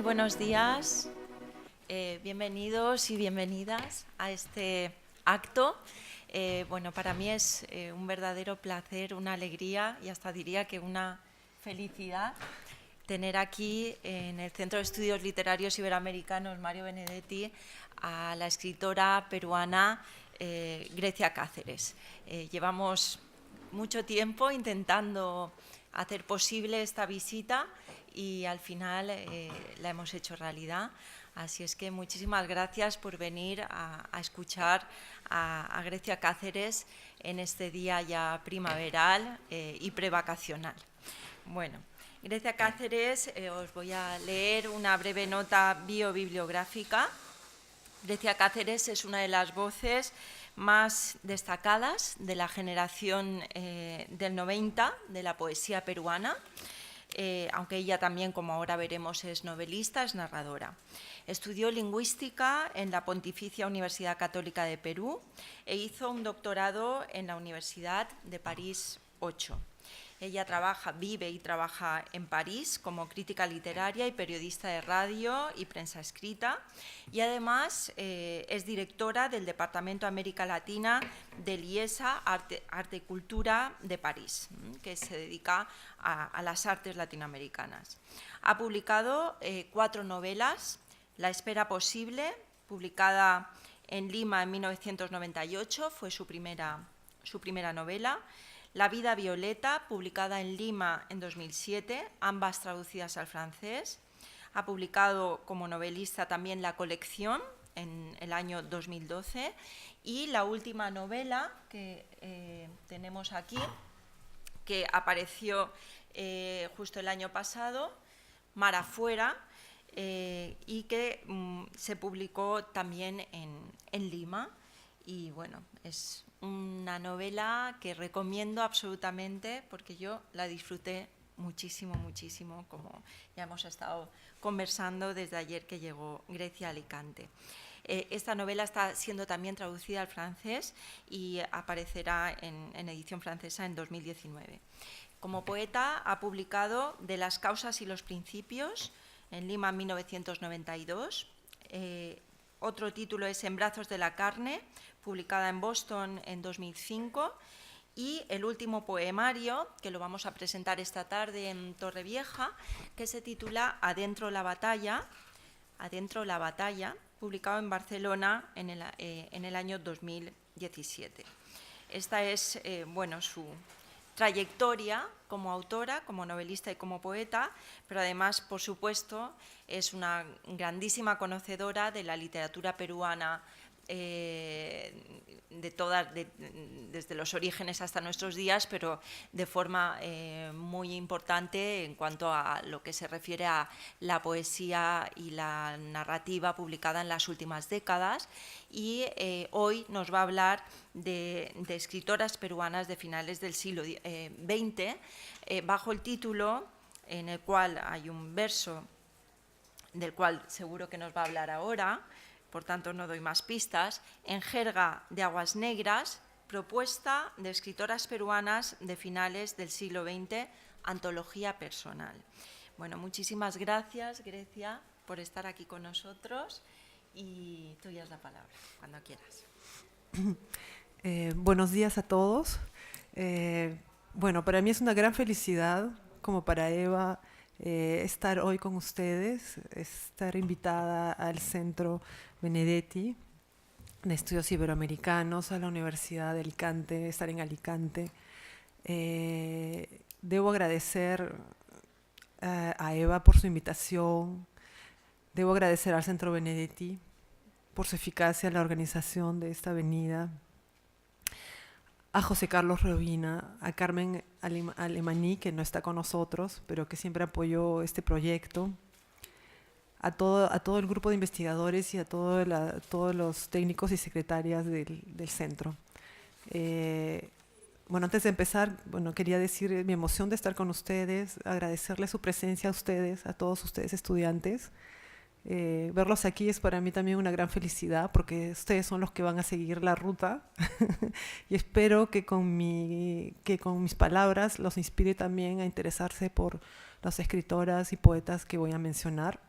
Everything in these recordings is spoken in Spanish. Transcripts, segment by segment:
buenos días, bienvenidos y bienvenidas a este acto. Bueno, para mí es un verdadero placer, una alegría y hasta diría que una felicidad tener aquí en el Centro de Estudios Literarios Iberoamericanos Mario Benedetti a la escritora peruana Grecia Cáceres. Llevamos mucho tiempo intentando hacer posible esta visita y al final la hemos hecho realidad. Así es que muchísimas gracias por venir a escuchar a Grecia Cáceres en este día ya primaveral y prevacacional. Bueno, Grecia Cáceres, os voy a leer una breve nota biobibliográfica. Grecia Cáceres es una de las voces más destacadas de la generación del 90 de la poesía peruana, aunque ella también, como ahora veremos, es novelista, es narradora. Estudió lingüística en la Pontificia Universidad Católica de Perú e hizo un doctorado en la Universidad de París 8. Ella vive y trabaja en París como crítica literaria y periodista de radio y prensa escrita, y además es directora del Departamento América Latina del IESA Arte y Cultura de París, que se dedica a las artes latinoamericanas. Ha publicado 4 novelas: La espera posible, publicada en Lima en 1998, fue su primera novela. La vida violeta, publicada en Lima en 2007, ambas traducidas al francés. Ha publicado como novelista también La colección en el año 2012. Y la última novela que tenemos aquí, que apareció justo el año pasado, Mar afuera, y que se publicó también en Lima. Y bueno, es una novela que recomiendo absolutamente porque yo la disfruté muchísimo, muchísimo, como ya hemos estado conversando desde ayer que llegó Grecia a Alicante. Esta novela está siendo también traducida al francés y aparecerá en edición francesa en 2019. Como poeta ha publicado De las causas y los principios en Lima en 1992. Otro título es En brazos de la carne, publicada en Boston en 2005, y el último poemario, que lo vamos a presentar esta tarde en Torrevieja, que se titula Adentro la batalla, publicado en Barcelona en el año 2017. Esta es su trayectoria como autora, como novelista y como poeta, pero además, por supuesto, es una grandísima conocedora de la literatura peruana desde los orígenes hasta nuestros días, pero de forma muy importante en cuanto a lo que se refiere a la poesía y la narrativa publicada en las últimas décadas. Y hoy nos va a hablar de escritoras peruanas de finales del siglo XX, bajo el título, en el cual hay un verso del cual seguro que nos va a hablar ahora, por tanto no doy más pistas: En jerga de aguas negras, propuesta de escritoras peruanas de finales del siglo XX, antología personal. Bueno, muchísimas gracias, Grecia, por estar aquí con nosotros, y tuya es la palabra, cuando quieras. Buenos días a todos. Bueno, para mí es una gran felicidad, como para Eva, estar hoy con ustedes, estar invitada al Centro Benedetti de Estudios Iberoamericanos, a la Universidad de Alicante, estar en Alicante. Debo agradecer a Eva por su invitación, debo agradecer al Centro Benedetti por su eficacia en la organización de esta avenida, a José Carlos Robina, a Carmen Alemaní, que no está con nosotros, pero que siempre apoyó este proyecto, a todo el grupo de investigadores y a todos los técnicos y secretarias del centro. Bueno, antes de empezar, quería decir mi emoción de estar con ustedes, agradecerles su presencia a ustedes, a todos ustedes estudiantes. Verlos aquí es para mí también una gran felicidad, porque ustedes son los que van a seguir la ruta y espero que con mis palabras los inspire también a interesarse por las escritoras y poetas que voy a mencionar.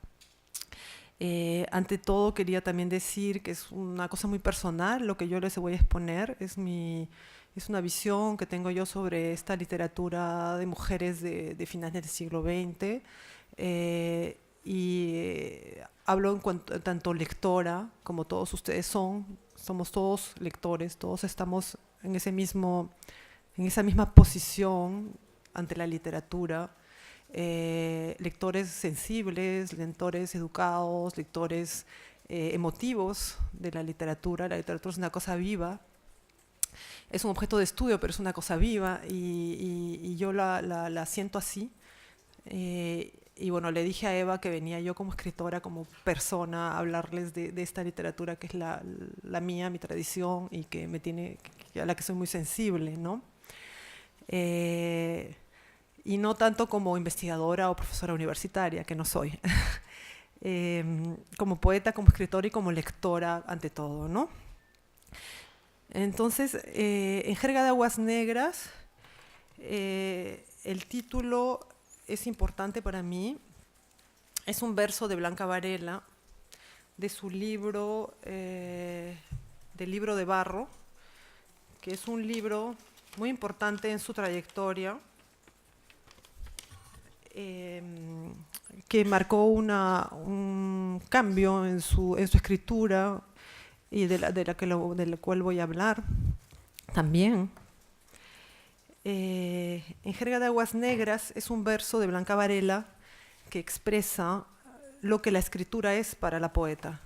Ante todo quería también decir que es una cosa muy personal lo que yo les voy a exponer, es una visión que tengo yo sobre esta literatura de mujeres de finales del siglo XX, hablo en cuanto, tanto lectora como todos ustedes somos todos lectores, todos estamos en en esa misma posición ante la literatura. Lectores sensibles, lectores educados, lectores emotivos de la literatura. La literatura es una cosa viva, es un objeto de estudio, pero es una cosa viva y yo la siento así. Y bueno, le dije a Eva que venía yo como escritora, como persona, a hablarles de esta literatura que es la mía, mi tradición y que a la que soy muy sensible, ¿no? Y no tanto como investigadora o profesora universitaria, que no soy, como poeta, como escritora y como lectora ante todo, ¿no? Entonces, en Jerga de Aguas Negras, el título es importante para mí, es un verso de Blanca Varela, de su libro, del libro de Barro, que es un libro muy importante en su trayectoria, que marcó un cambio en su escritura y de la cual voy a hablar también. En Jerga de Aguas Negras es un verso de Blanca Varela que expresa lo que la escritura es para la poeta.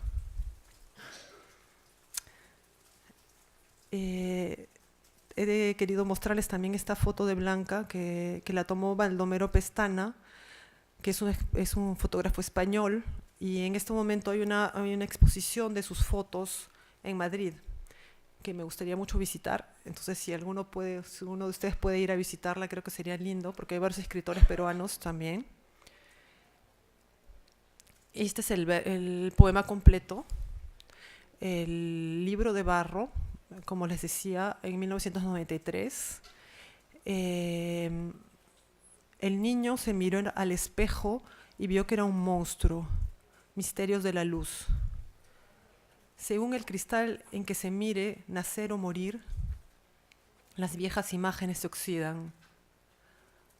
He querido mostrarles también esta foto de Blanca que la tomó Baldomero Pestana, que es un fotógrafo español, y en este momento hay una exposición de sus fotos en Madrid que me gustaría mucho visitar. Entonces, si uno de ustedes puede ir a visitarla, creo que sería lindo, porque hay varios escritores peruanos también. Este es el poema completo, el libro de Barro, como les decía, en 1993. El niño se miró al espejo y vio que era un monstruo, misterios de la luz. Según el cristal en que se mire, nacer o morir, las viejas imágenes se oxidan.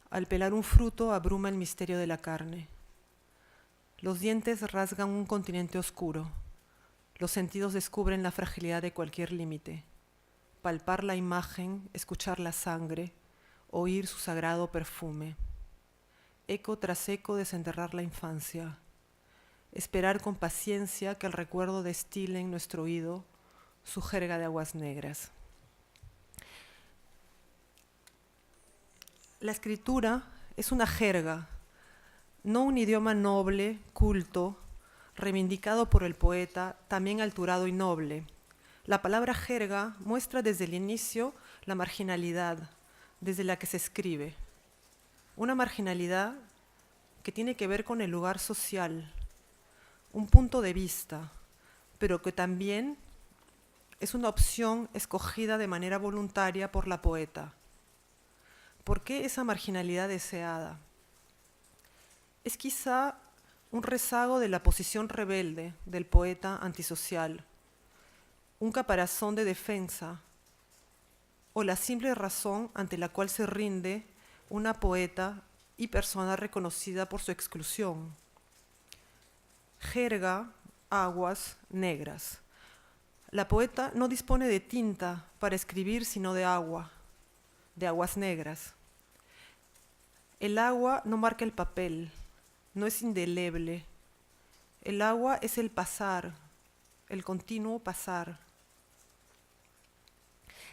Al pelar un fruto abruma el misterio de la carne. Los dientes rasgan un continente oscuro. Los sentidos descubren la fragilidad de cualquier límite. Palpar la imagen, escuchar la sangre, oír su sagrado perfume. Eco tras eco desenterrar la infancia. Esperar con paciencia que el recuerdo destile en nuestro oído su jerga de aguas negras. La escritura es una jerga, no un idioma noble, culto, reivindicado por el poeta, también alturado y noble. La palabra jerga muestra desde el inicio la marginalidad desde la que se escribe. Una marginalidad que tiene que ver con el lugar social, un punto de vista, pero que también es una opción escogida de manera voluntaria por la poeta. ¿Por qué esa marginalidad deseada? Es quizá un rezago de la posición rebelde del poeta antisocial, un caparazón de defensa o la simple razón ante la cual se rinde una poeta y persona reconocida por su exclusión. Jerga, aguas negras. La poeta no dispone de tinta para escribir sino de agua, de aguas negras. El agua no marca el papel, no es indeleble. El agua es el pasar, el continuo pasar.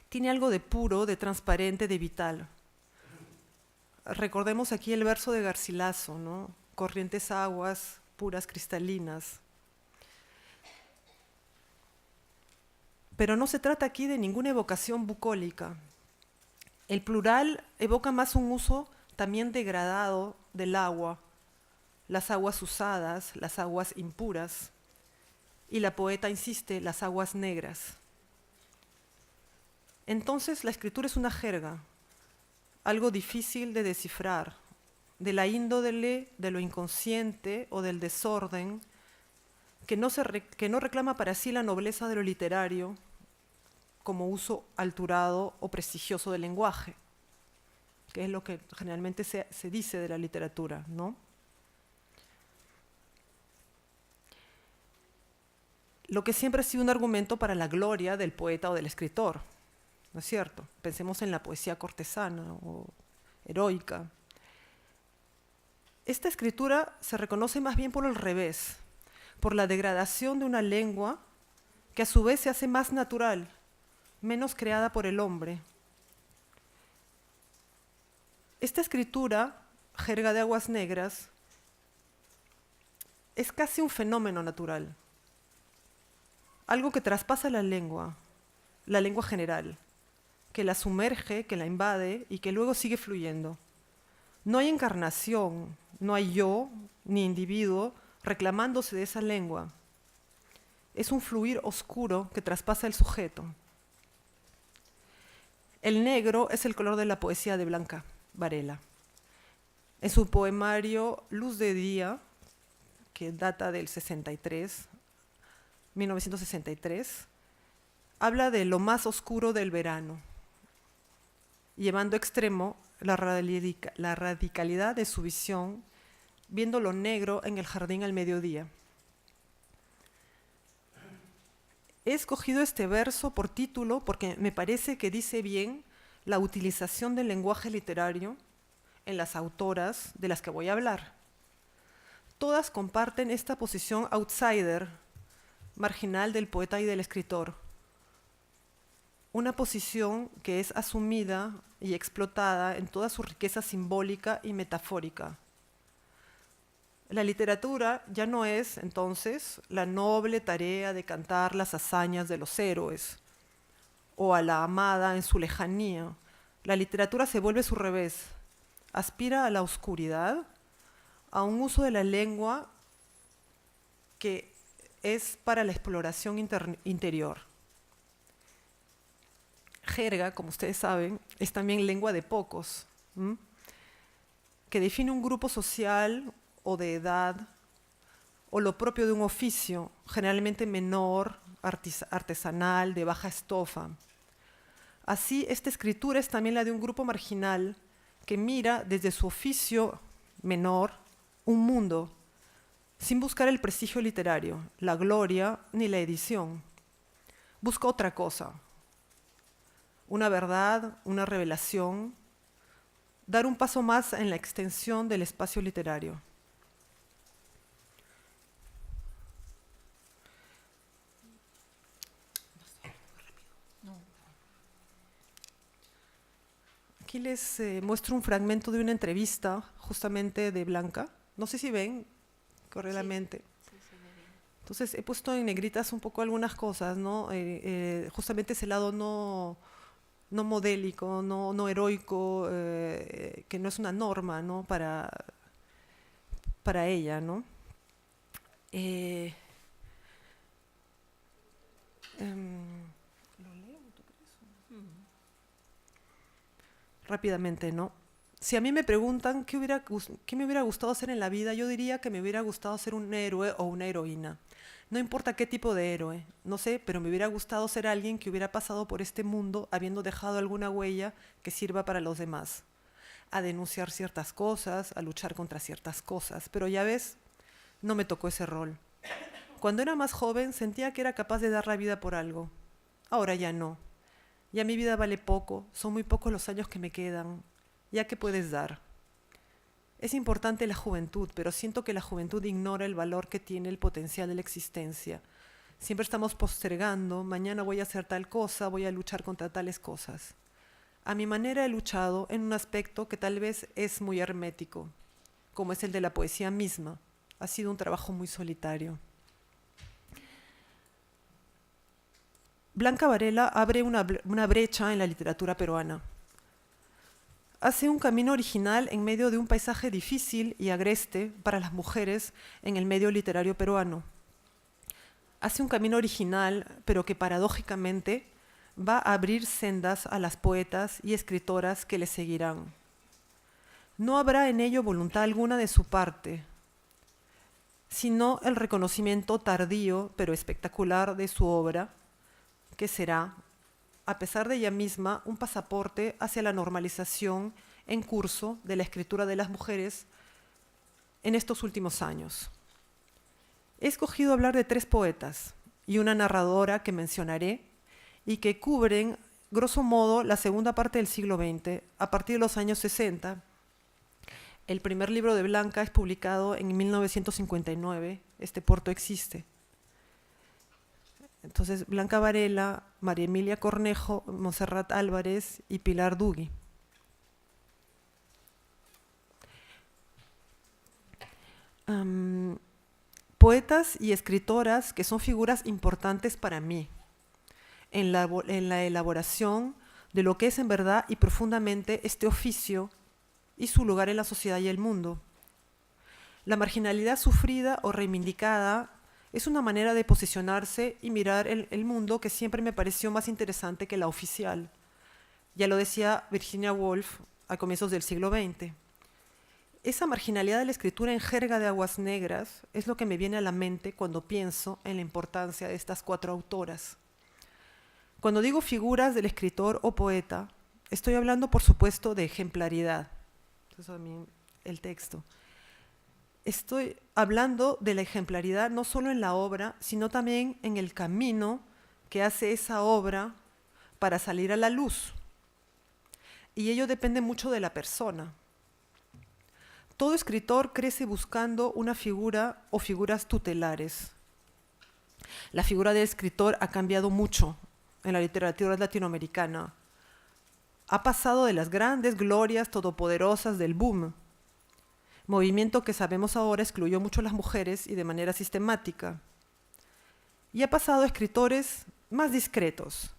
Tiene algo de puro, de transparente, de vital. Recordemos aquí el verso de Garcilaso, ¿no? Corrientes aguas, puras cristalinas. Pero no se trata aquí de ninguna evocación bucólica. El plural evoca más un uso también degradado del agua, las aguas usadas, las aguas impuras, y la poeta insiste, las aguas negras. Entonces la escritura es una jerga, algo difícil de descifrar, de la índole de lo inconsciente o del desorden, que no reclama para sí la nobleza de lo literario como uso alturado o prestigioso del lenguaje, que es lo que generalmente se dice de la literatura, ¿no? Lo que siempre ha sido un argumento para la gloria del poeta o del escritor, ¿no es cierto? Pensemos en la poesía cortesana o heroica. Esta escritura se reconoce más bien por el revés, por la degradación de una lengua que a su vez se hace más natural, menos creada por el hombre. Esta escritura, jerga de aguas negras, es casi un fenómeno natural, algo que traspasa la lengua general, que la sumerge, que la invade y que luego sigue fluyendo. No hay encarnación, no hay yo ni individuo reclamándose de esa lengua. Es un fluir oscuro que traspasa el sujeto. El negro es el color de la poesía de Blanca Varela. En su poemario Luz de Día, que data del 1963, habla de lo más oscuro del verano, llevando a extremo la radicalidad de su visión, viendo lo negro en el jardín al mediodía. He escogido este verso por título porque me parece que dice bien la utilización del lenguaje literario en las autoras de las que voy a hablar. Todas comparten esta posición outsider, marginal del poeta y del escritor. Una posición que es asumida y explotada en toda su riqueza simbólica y metafórica. La literatura ya no es, entonces, la noble tarea de cantar las hazañas de los héroes o a la amada en su lejanía. La literatura se vuelve su revés, aspira a la oscuridad, a un uso de la lengua que es para la exploración interior. Jerga, como ustedes saben, es también lengua de pocos, que define un grupo social o de edad o lo propio de un oficio, generalmente menor, artesanal, de baja estofa. Así, esta escritura es también la de un grupo marginal que mira desde su oficio menor un mundo, sin buscar el prestigio literario, la gloria ni la edición. Busca otra cosa, una verdad, una revelación, dar un paso más en la extensión del espacio literario. Aquí les muestro un fragmento de una entrevista justamente de Blanca. No sé si ven, corre la mente. Entonces he puesto en negritas un poco algunas cosas, ¿no? Justamente ese lado no modélico, no heroico, que no es una norma, ¿no? para ella, ¿no? ¿Lo leo? ¿Tú crees? Rápidamente, ¿no? Si a mí me preguntan qué me hubiera gustado hacer en la vida, yo diría que me hubiera gustado ser un héroe o una heroína. No importa qué tipo de héroe, no sé, pero me hubiera gustado ser alguien que hubiera pasado por este mundo habiendo dejado alguna huella que sirva para los demás, a denunciar ciertas cosas, a luchar contra ciertas cosas. Pero ya ves, no me tocó ese rol. Cuando era más joven sentía que era capaz de dar la vida por algo. Ahora ya no. Ya mi vida vale poco, son muy pocos los años que me quedan. ¿Ya qué puedes dar? Es importante la juventud, pero siento que la juventud ignora el valor que tiene el potencial de la existencia. Siempre estamos postergando, mañana voy a hacer tal cosa, voy a luchar contra tales cosas. A mi manera he luchado en un aspecto que tal vez es muy hermético, como es el de la poesía misma. Ha sido un trabajo muy solitario. Blanca Varela abre una brecha en la literatura peruana. Hace un camino original en medio de un paisaje difícil y agreste para las mujeres en el medio literario peruano. Hace un camino original, pero que paradójicamente va a abrir sendas a las poetas y escritoras que le seguirán. No habrá en ello voluntad alguna de su parte. sino el reconocimiento tardío pero espectacular de su obra, que será, a pesar de ella misma, un pasaporte hacia la normalización en curso de la escritura de las mujeres en estos últimos años. He escogido hablar de 3 poetas y una narradora que mencionaré y que cubren, grosso modo, la segunda parte del siglo XX, a partir de los años 60. El primer libro de Blanca es publicado en 1959, Este puerto existe. Entonces, Blanca Varela, María Emilia Cornejo, Montserrat Álvarez y Pilar Dugui. Poetas y escritoras que son figuras importantes para mí en la elaboración de lo que es en verdad y profundamente este oficio y su lugar en la sociedad y el mundo. La marginalidad sufrida o reivindicada es una manera de posicionarse y mirar el mundo que siempre me pareció más interesante que la oficial. Ya lo decía Virginia Woolf a comienzos del siglo XX. Esa marginalidad de la escritura en jerga de aguas negras es lo que me viene a la mente cuando pienso en la importancia de estas 4 autoras. Cuando digo figuras del escritor o poeta, estoy hablando, por supuesto, de ejemplaridad. Eso también el texto. Estoy hablando de la ejemplaridad no solo en la obra, sino también en el camino que hace esa obra para salir a la luz. Y ello depende mucho de la persona. Todo escritor crece buscando una figura o figuras tutelares. La figura del escritor ha cambiado mucho en la literatura latinoamericana. Ha pasado de las grandes glorias todopoderosas del boom, movimiento que sabemos ahora excluyó mucho a las mujeres y de manera sistemática, y ha pasado a escritores más discretos,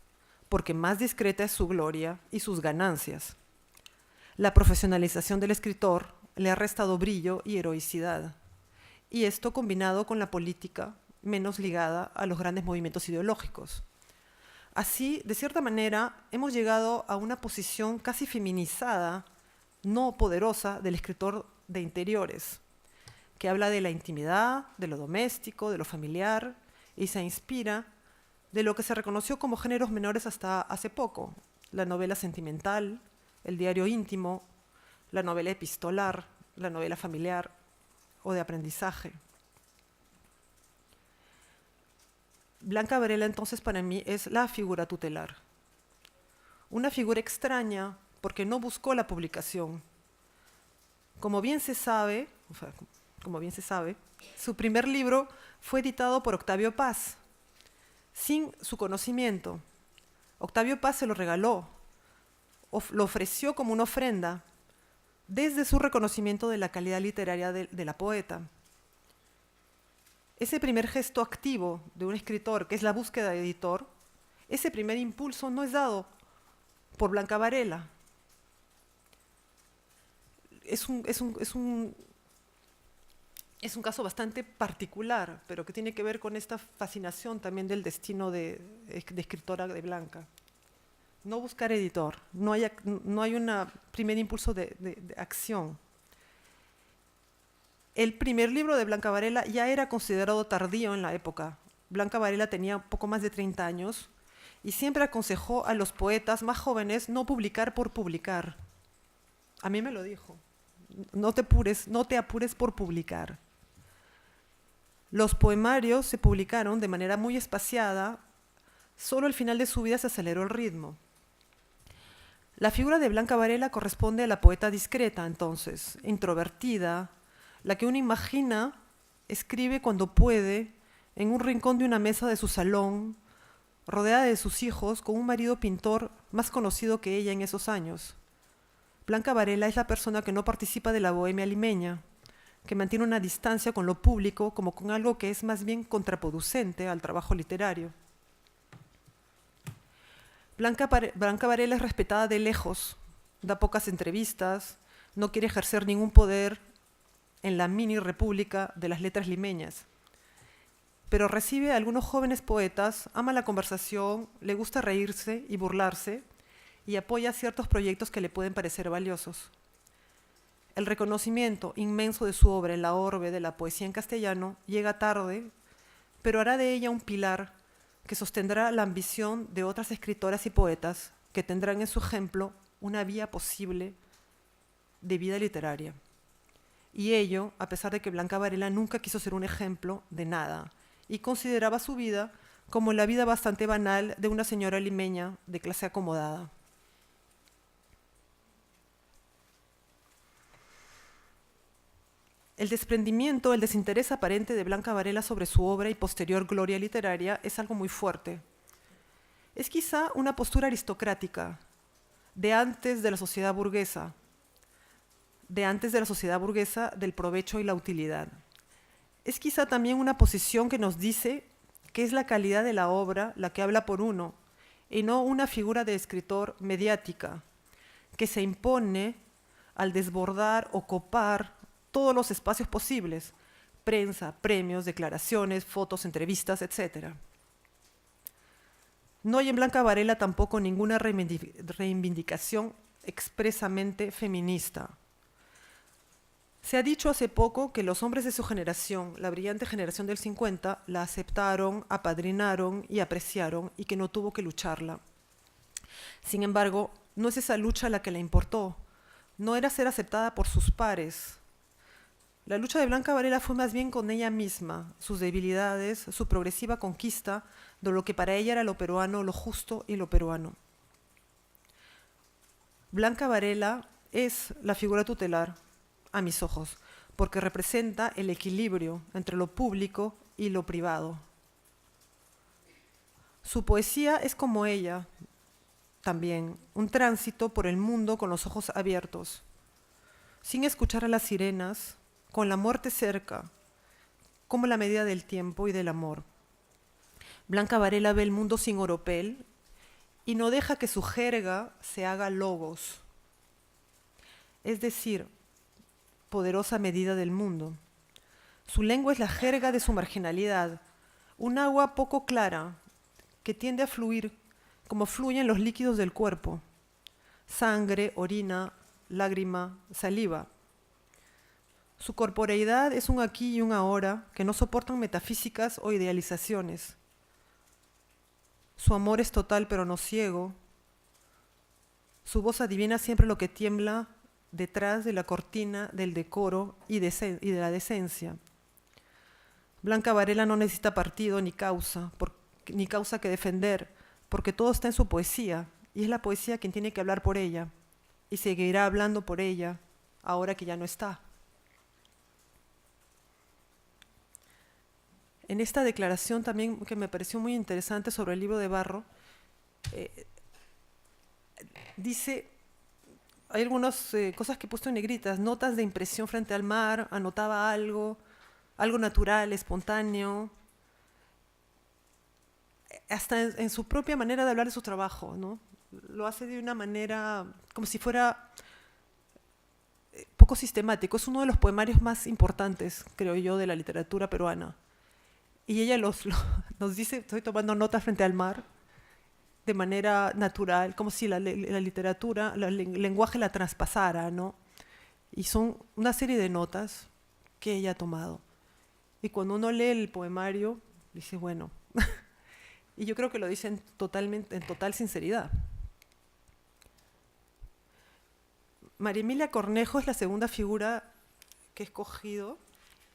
porque más discreta es su gloria y sus ganancias. La profesionalización del escritor le ha restado brillo y heroicidad, y esto combinado con la política menos ligada a los grandes movimientos ideológicos. Así, de cierta manera, hemos llegado a una posición casi feminizada, no poderosa, del escritor de interiores, que habla de la intimidad, de lo doméstico, de lo familiar, y se inspira de lo que se reconoció como géneros menores hasta hace poco: la novela sentimental, el diario íntimo, la novela epistolar, la novela familiar o de aprendizaje. Blanca Varela, entonces, para mí es la figura tutelar. Una figura extraña porque no buscó la publicación. Como bien se sabe, su primer libro fue editado por Octavio Paz, sin su conocimiento. Octavio Paz se lo regaló, lo ofreció como una ofrenda, desde su reconocimiento de la calidad literaria de la poeta. Ese primer gesto activo de un escritor, que es la búsqueda de editor, ese primer impulso no es dado por Blanca Varela. Es un caso bastante particular, pero que tiene que ver con esta fascinación también del destino de escritora de Blanca. No buscar editor, no hay un primer impulso de acción. El primer libro de Blanca Varela ya era considerado tardío en la época. Blanca Varela tenía poco más de 30 años y siempre aconsejó a los poetas más jóvenes no publicar por publicar. A mí me lo dijo: no te apures por publicar. Los poemarios se publicaron de manera muy espaciada, solo al final de su vida se aceleró el ritmo. La figura de Blanca Varela corresponde a la poeta discreta, entonces, introvertida, la que uno imagina escribe cuando puede, en un rincón de una mesa de su salón, rodeada de sus hijos, con un marido pintor más conocido que ella en esos años. Blanca Varela es la persona que no participa de la bohemia limeña, que mantiene una distancia con lo público como con algo que es más bien contraproducente al trabajo literario. Blanca Varela es respetada de lejos, da pocas entrevistas, no quiere ejercer ningún poder en la mini república de las letras limeñas. Pero recibe a algunos jóvenes poetas, ama la conversación, le gusta reírse y burlarse, y apoya ciertos proyectos que le pueden parecer valiosos. El reconocimiento inmenso de su obra en la orbe de la poesía en castellano llega tarde, pero hará de ella un pilar que sostendrá la ambición de otras escritoras y poetas que tendrán en su ejemplo una vía posible de vida literaria. Y ello, a pesar de que Blanca Varela nunca quiso ser un ejemplo de nada y consideraba su vida como la vida bastante banal de una señora limeña de clase acomodada. El desprendimiento, el desinterés aparente de Blanca Varela sobre su obra y posterior gloria literaria es algo muy fuerte. Es quizá una postura aristocrática de antes de la sociedad burguesa, del provecho y la utilidad. Es quizá también una posición que nos dice que es la calidad de la obra la que habla por uno, y no una figura de escritor mediática, que se impone al desbordar o copar todos los espacios posibles, prensa, premios, declaraciones, fotos, entrevistas, etc. No hay en Blanca Varela tampoco ninguna reivindicación expresamente feminista. Se ha dicho hace poco que los hombres de su generación, la brillante generación del 50, la aceptaron, apadrinaron y apreciaron y que no tuvo que lucharla. Sin embargo, no es esa lucha la que le importó, no era ser aceptada por sus pares. La lucha de Blanca Varela fue más bien con ella misma, sus debilidades, su progresiva conquista de lo que para ella era lo peruano, lo justo y lo peruano. Blanca Varela es la figura tutelar, a mis ojos, porque representa el equilibrio entre lo público y lo privado. Su poesía es como ella, también, un tránsito por el mundo con los ojos abiertos, sin escuchar a las sirenas, con la muerte cerca, como la medida del tiempo y del amor. Blanca Varela ve el mundo sin oropel y no deja que su jerga se haga logos, es decir, poderosa medida del mundo. Su lengua es la jerga de su marginalidad, un agua poco clara que tiende a fluir como fluyen los líquidos del cuerpo, sangre, orina, lágrima, saliva. Su corporeidad es un aquí y un ahora que no soportan metafísicas o idealizaciones. Su amor es total pero no ciego. Su voz adivina siempre lo que tiembla detrás de la cortina del decoro y de la decencia. Blanca Varela no necesita partido ni causa que defender, porque todo está en su poesía, y es la poesía quien tiene que hablar por ella, y seguirá hablando por ella, ahora que ya no está. En esta declaración también, que me pareció muy interesante sobre el libro de Barro, dice, hay algunas cosas que he puesto en negritas, notas de impresión frente al mar, anotaba algo natural, espontáneo, hasta en su propia manera de hablar de su trabajo, ¿no? Lo hace de una manera como si fuera poco sistemático. Es uno de los poemarios más importantes, creo yo, de la literatura peruana. Y ella nos dice, estoy tomando notas frente al mar, de manera natural, como si la literatura, el lenguaje la traspasara, ¿no? Y son una serie de notas que ella ha tomado. Y cuando uno lee el poemario, dice, bueno, y yo creo que lo dice en total sinceridad. María Emilia Cornejo es la segunda figura que he escogido.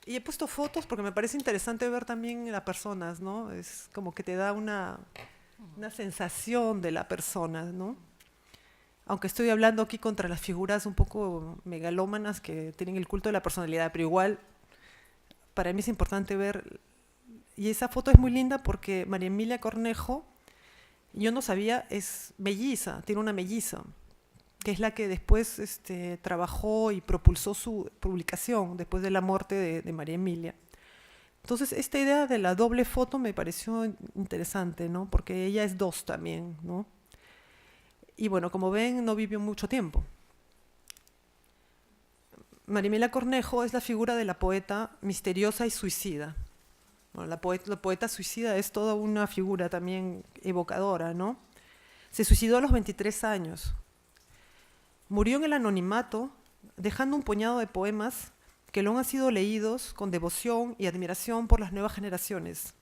Y he puesto fotos porque me parece interesante ver también las personas, ¿no? Es como que te da una sensación de la persona, ¿no? Aunque estoy hablando aquí contra las figuras un poco megalómanas que tienen el culto de la personalidad, pero igual para mí es importante ver. Y esa foto es muy linda porque María Emilia Cornejo, yo no sabía, es melliza, tiene una melliza, que es la que después trabajó y propulsó su publicación después de la muerte de María Emilia. Entonces, esta idea de la doble foto me pareció interesante, ¿no? Porque ella es dos también, ¿no? Y bueno, como ven, no vivió mucho tiempo. María Emilia Cornejo es la figura de la poeta misteriosa y suicida. Bueno, la poeta suicida es toda una figura también evocadora, ¿no? Se suicidó a los 23 años. Murió en el anonimato dejando un puñado de poemas que luego han sido leídos con devoción y admiración por las nuevas generaciones.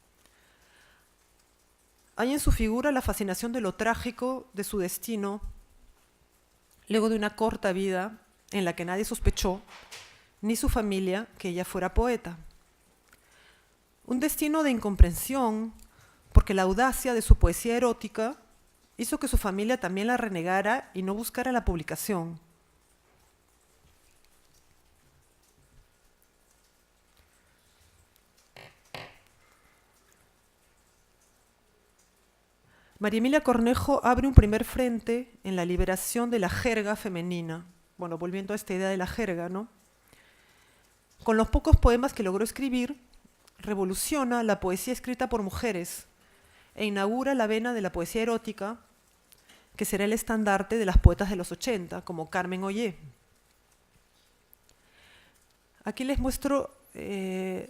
Hay en su figura la fascinación de lo trágico de su destino, luego de una corta vida en la que nadie sospechó, ni su familia, que ella fuera poeta. Un destino de incomprensión, porque la audacia de su poesía erótica hizo que su familia también la renegara y no buscara la publicación. María Emilia Cornejo abre un primer frente en la liberación de la jerga femenina. Bueno, volviendo a esta idea de la jerga, ¿no? Con los pocos poemas que logró escribir, revoluciona la poesía escrita por mujeres e inaugura la vena de la poesía erótica, que será el estandarte de las poetas de los 80, como Carmen Ollé. Aquí les muestro el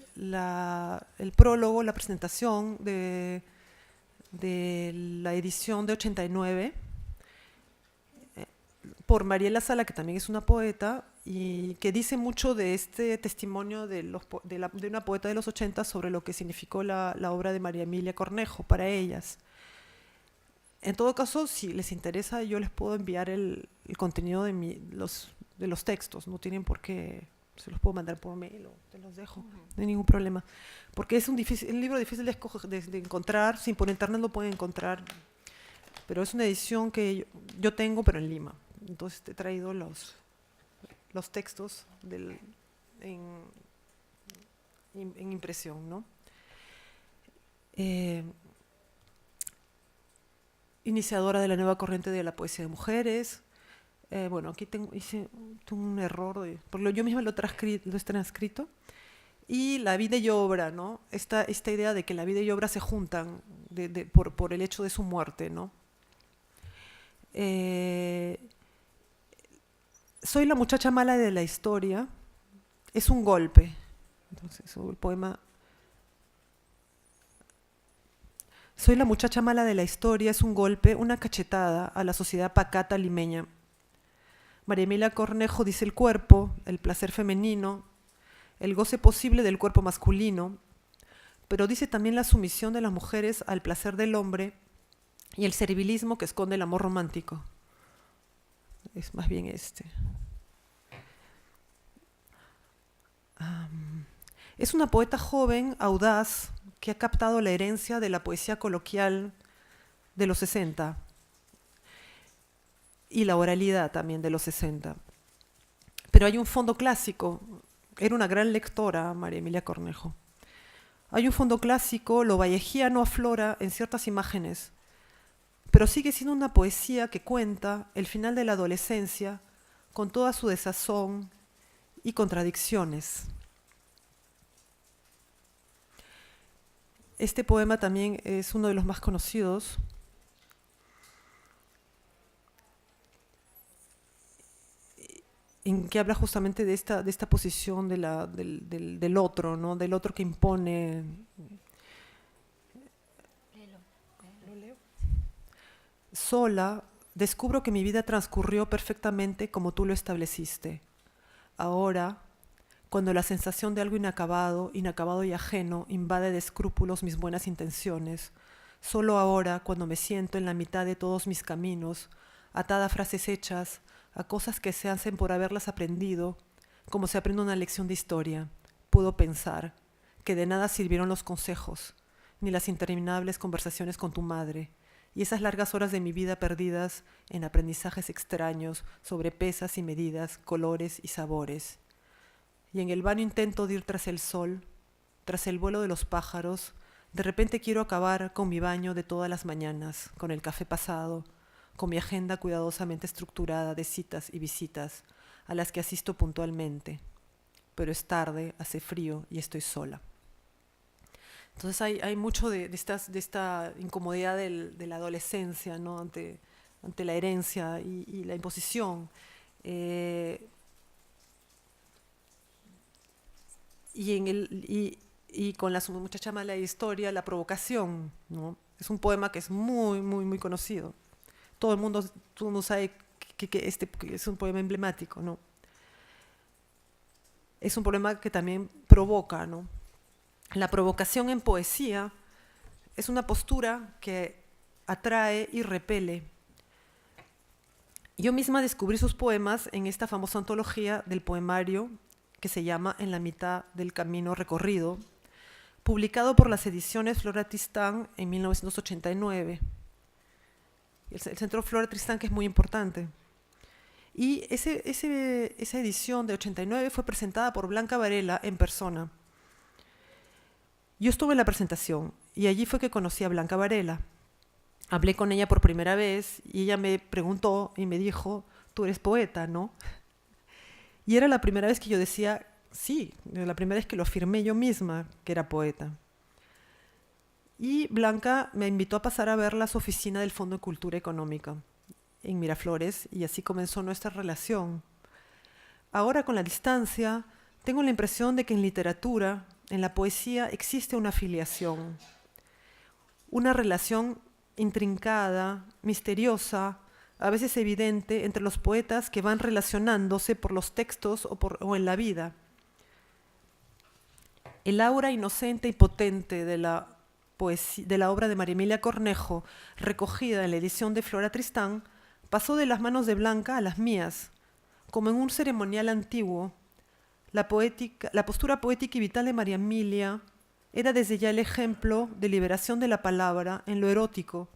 prólogo, la presentación de la edición de 89 por Mariela Sala, que también es una poeta y que dice mucho de este testimonio de una poeta de los 80 sobre lo que significó la obra de María Emilia Cornejo para ellas. En todo caso, si les interesa, yo les puedo enviar el contenido de los textos, no tienen por qué, se los puedo mandar por mail o te los dejo, no hay ningún problema. Porque es un libro difícil de encontrar, sin por internet lo pueden encontrar, pero es una edición que yo tengo, pero en Lima. Entonces he traído los textos en impresión, ¿no? Iniciadora de la nueva corriente de la poesía de mujeres. Bueno, aquí hice un error, porque yo misma lo he transcrito. Y la vida y obra, ¿no? Esta idea de que la vida y obra se juntan por el hecho de su muerte, ¿no? Soy la muchacha mala de la historia, es un golpe. Entonces, el poema. Soy la muchacha mala de la historia, es un golpe, una cachetada a la sociedad pacata limeña. María Emilia Cornejo dice el cuerpo, el placer femenino, el goce posible del cuerpo masculino, pero dice también la sumisión de las mujeres al placer del hombre y el servilismo que esconde el amor romántico. Es más bien este. Es una poeta joven, audaz, que ha captado la herencia de la poesía coloquial de los 60 y la oralidad también de los 60. Pero hay un fondo clásico. Era una gran lectora, María Emilia Cornejo. Hay un fondo clásico, lo vallejiano aflora en ciertas imágenes, pero sigue siendo una poesía que cuenta el final de la adolescencia con toda su desazón y contradicciones. Este poema también es uno de los más conocidos. En que habla justamente de esta posición del otro, ¿no? Del otro que impone. ¿Lo leo? Sola, descubro que mi vida transcurrió perfectamente como tú lo estableciste. Ahora, cuando la sensación de algo inacabado y ajeno invade de escrúpulos mis buenas intenciones, solo ahora, cuando me siento en la mitad de todos mis caminos, atada a frases hechas, a cosas que se hacen por haberlas aprendido, como se aprende una lección de historia, puedo pensar que de nada sirvieron los consejos, ni las interminables conversaciones con tu madre, y esas largas horas de mi vida perdidas en aprendizajes extraños sobre pesas y medidas, colores y sabores. Y en el vano intento de ir tras el sol, tras el vuelo de los pájaros, de repente quiero acabar con mi baño de todas las mañanas, con el café pasado, con mi agenda cuidadosamente estructurada de citas y visitas, a las que asisto puntualmente. Pero es tarde, hace frío y estoy sola. Entonces hay mucho de esta incomodidad de la adolescencia, ¿no? ante la herencia y la imposición. Y con la muchacha mala de historia, la provocación, ¿no? Es un poema que es muy, muy, muy conocido. Todo el mundo sabe que es un poema emblemático, ¿no? es un problema que también provoca, ¿no? La provocación en poesía es una postura que atrae y repele. Yo misma descubrí sus poemas en esta famosa antología del poemario que se llama En la mitad del camino recorrido, publicado por las ediciones Flora Tristán en 1989. El Centro Flora Tristán, que es muy importante. Y esa edición de 89 fue presentada por Blanca Varela en persona. Yo estuve en la presentación y allí fue que conocí a Blanca Varela. Hablé con ella por primera vez y ella me preguntó y me dijo, tú eres poeta, ¿no? Y era la primera vez que yo decía, sí, la primera vez que lo afirmé yo misma, que era poeta. Y Blanca me invitó a pasar a verla a su oficina del Fondo de Cultura Económica en Miraflores, y así comenzó nuestra relación. Ahora, con la distancia, tengo la impresión de que en literatura, en la poesía, existe una filiación, una relación intrincada, misteriosa, a veces evidente, entre los poetas que van relacionándose por los textos o en la vida. El aura inocente y potente de la obra de María Emilia Cornejo, recogida en la edición de Flora Tristán, pasó de las manos de Blanca a las mías, como en un ceremonial antiguo. La postura poética y vital de María Emilia era desde ya el ejemplo de liberación de la palabra en lo erótico,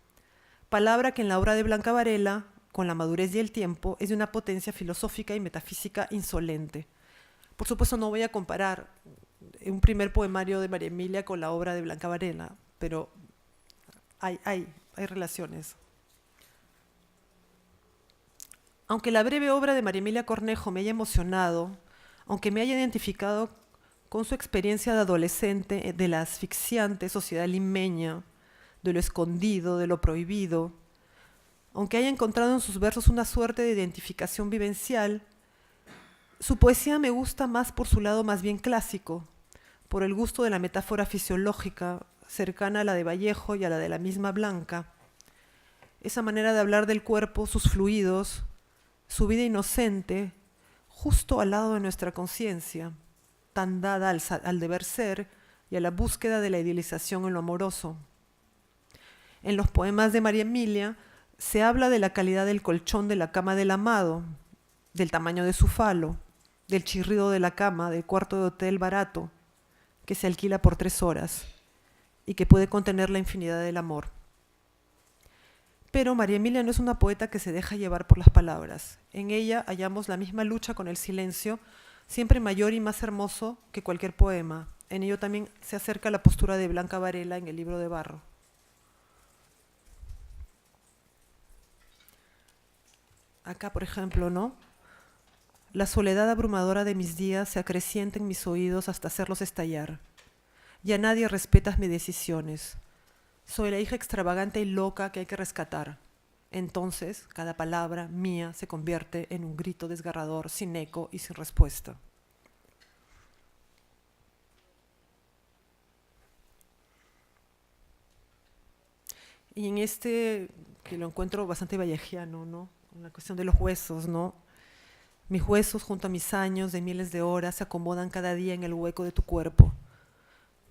palabra que en la obra de Blanca Varela, con la madurez y el tiempo, es de una potencia filosófica y metafísica insolente. Por supuesto, no voy a comparar un primer poemario de María Emilia con la obra de Blanca Varela, pero hay relaciones. Aunque la breve obra de María Emilia Cornejo me haya emocionado, aunque me haya identificado con su experiencia de adolescente de la asfixiante sociedad limeña, de lo escondido, de lo prohibido, aunque haya encontrado en sus versos una suerte de identificación vivencial, su poesía me gusta más por su lado más bien clásico, por el gusto de la metáfora fisiológica, cercana a la de Vallejo y a la de la misma Blanca. Esa manera de hablar del cuerpo, sus fluidos, su vida inocente, justo al lado de nuestra conciencia, tan dada al deber ser y a la búsqueda de la idealización en lo amoroso. En los poemas de María Emilia se habla de la calidad del colchón de la cama del amado, del tamaño de su falo, del chirrido de la cama, del cuarto de hotel barato, que se alquila por 3 horas y que puede contener la infinidad del amor. Pero María Emilia no es una poeta que se deja llevar por las palabras. En ella hallamos la misma lucha con el silencio, siempre mayor y más hermoso que cualquier poema. En ello también se acerca la postura de Blanca Varela en el libro de Barro. Acá, por ejemplo, ¿no? La soledad abrumadora de mis días se acrecienta en mis oídos hasta hacerlos estallar. Ya nadie respeta mis decisiones. Soy la hija extravagante y loca que hay que rescatar. Entonces, cada palabra mía se convierte en un grito desgarrador, sin eco y sin respuesta. Y en este, que lo encuentro bastante vallejiano, ¿no? La cuestión de los huesos, ¿no? Mis huesos junto a mis años de miles de horas se acomodan cada día en el hueco de tu cuerpo.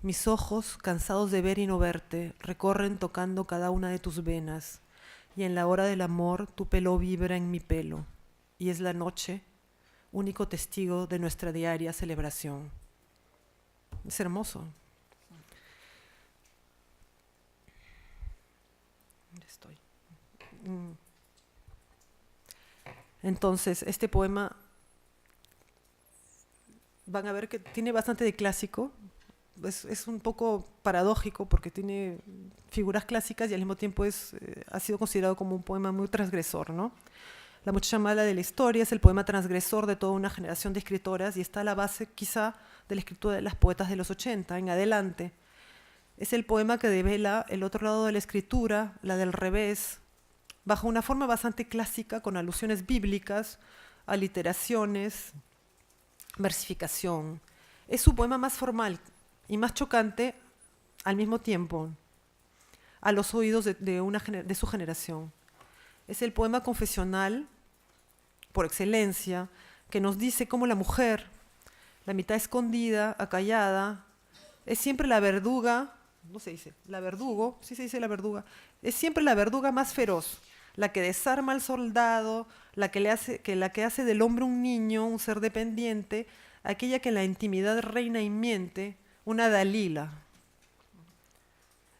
Mis ojos, cansados de ver y no verte, recorren tocando cada una de tus venas, y en la hora del amor tu pelo vibra en mi pelo, y es la noche, único testigo de nuestra diaria celebración. Es hermoso. ¿Dónde estoy? Entonces, este poema, van a ver que tiene bastante de clásico. Es un poco paradójico porque tiene figuras clásicas y al mismo tiempo ha sido considerado como un poema muy transgresor, ¿no? La muchacha mala de la historia es el poema transgresor de toda una generación de escritoras y está a la base quizá de la escritura de las poetas de los 80 en adelante. Es el poema que devela el otro lado de la escritura, la del revés, bajo una forma bastante clásica con alusiones bíblicas, aliteraciones, versificación. Es su poema más formal y más chocante al mismo tiempo a los oídos de su generación. Es el poema confesional por excelencia que nos dice cómo la mujer la mitad escondida, acallada, es siempre la verduga, no se dice, la verdugo, sí se dice la verduga, es siempre la verduga más feroz, la que desarma al soldado, la que hace del hombre un niño, un ser dependiente, aquella que en la intimidad reina y miente, una Dalila.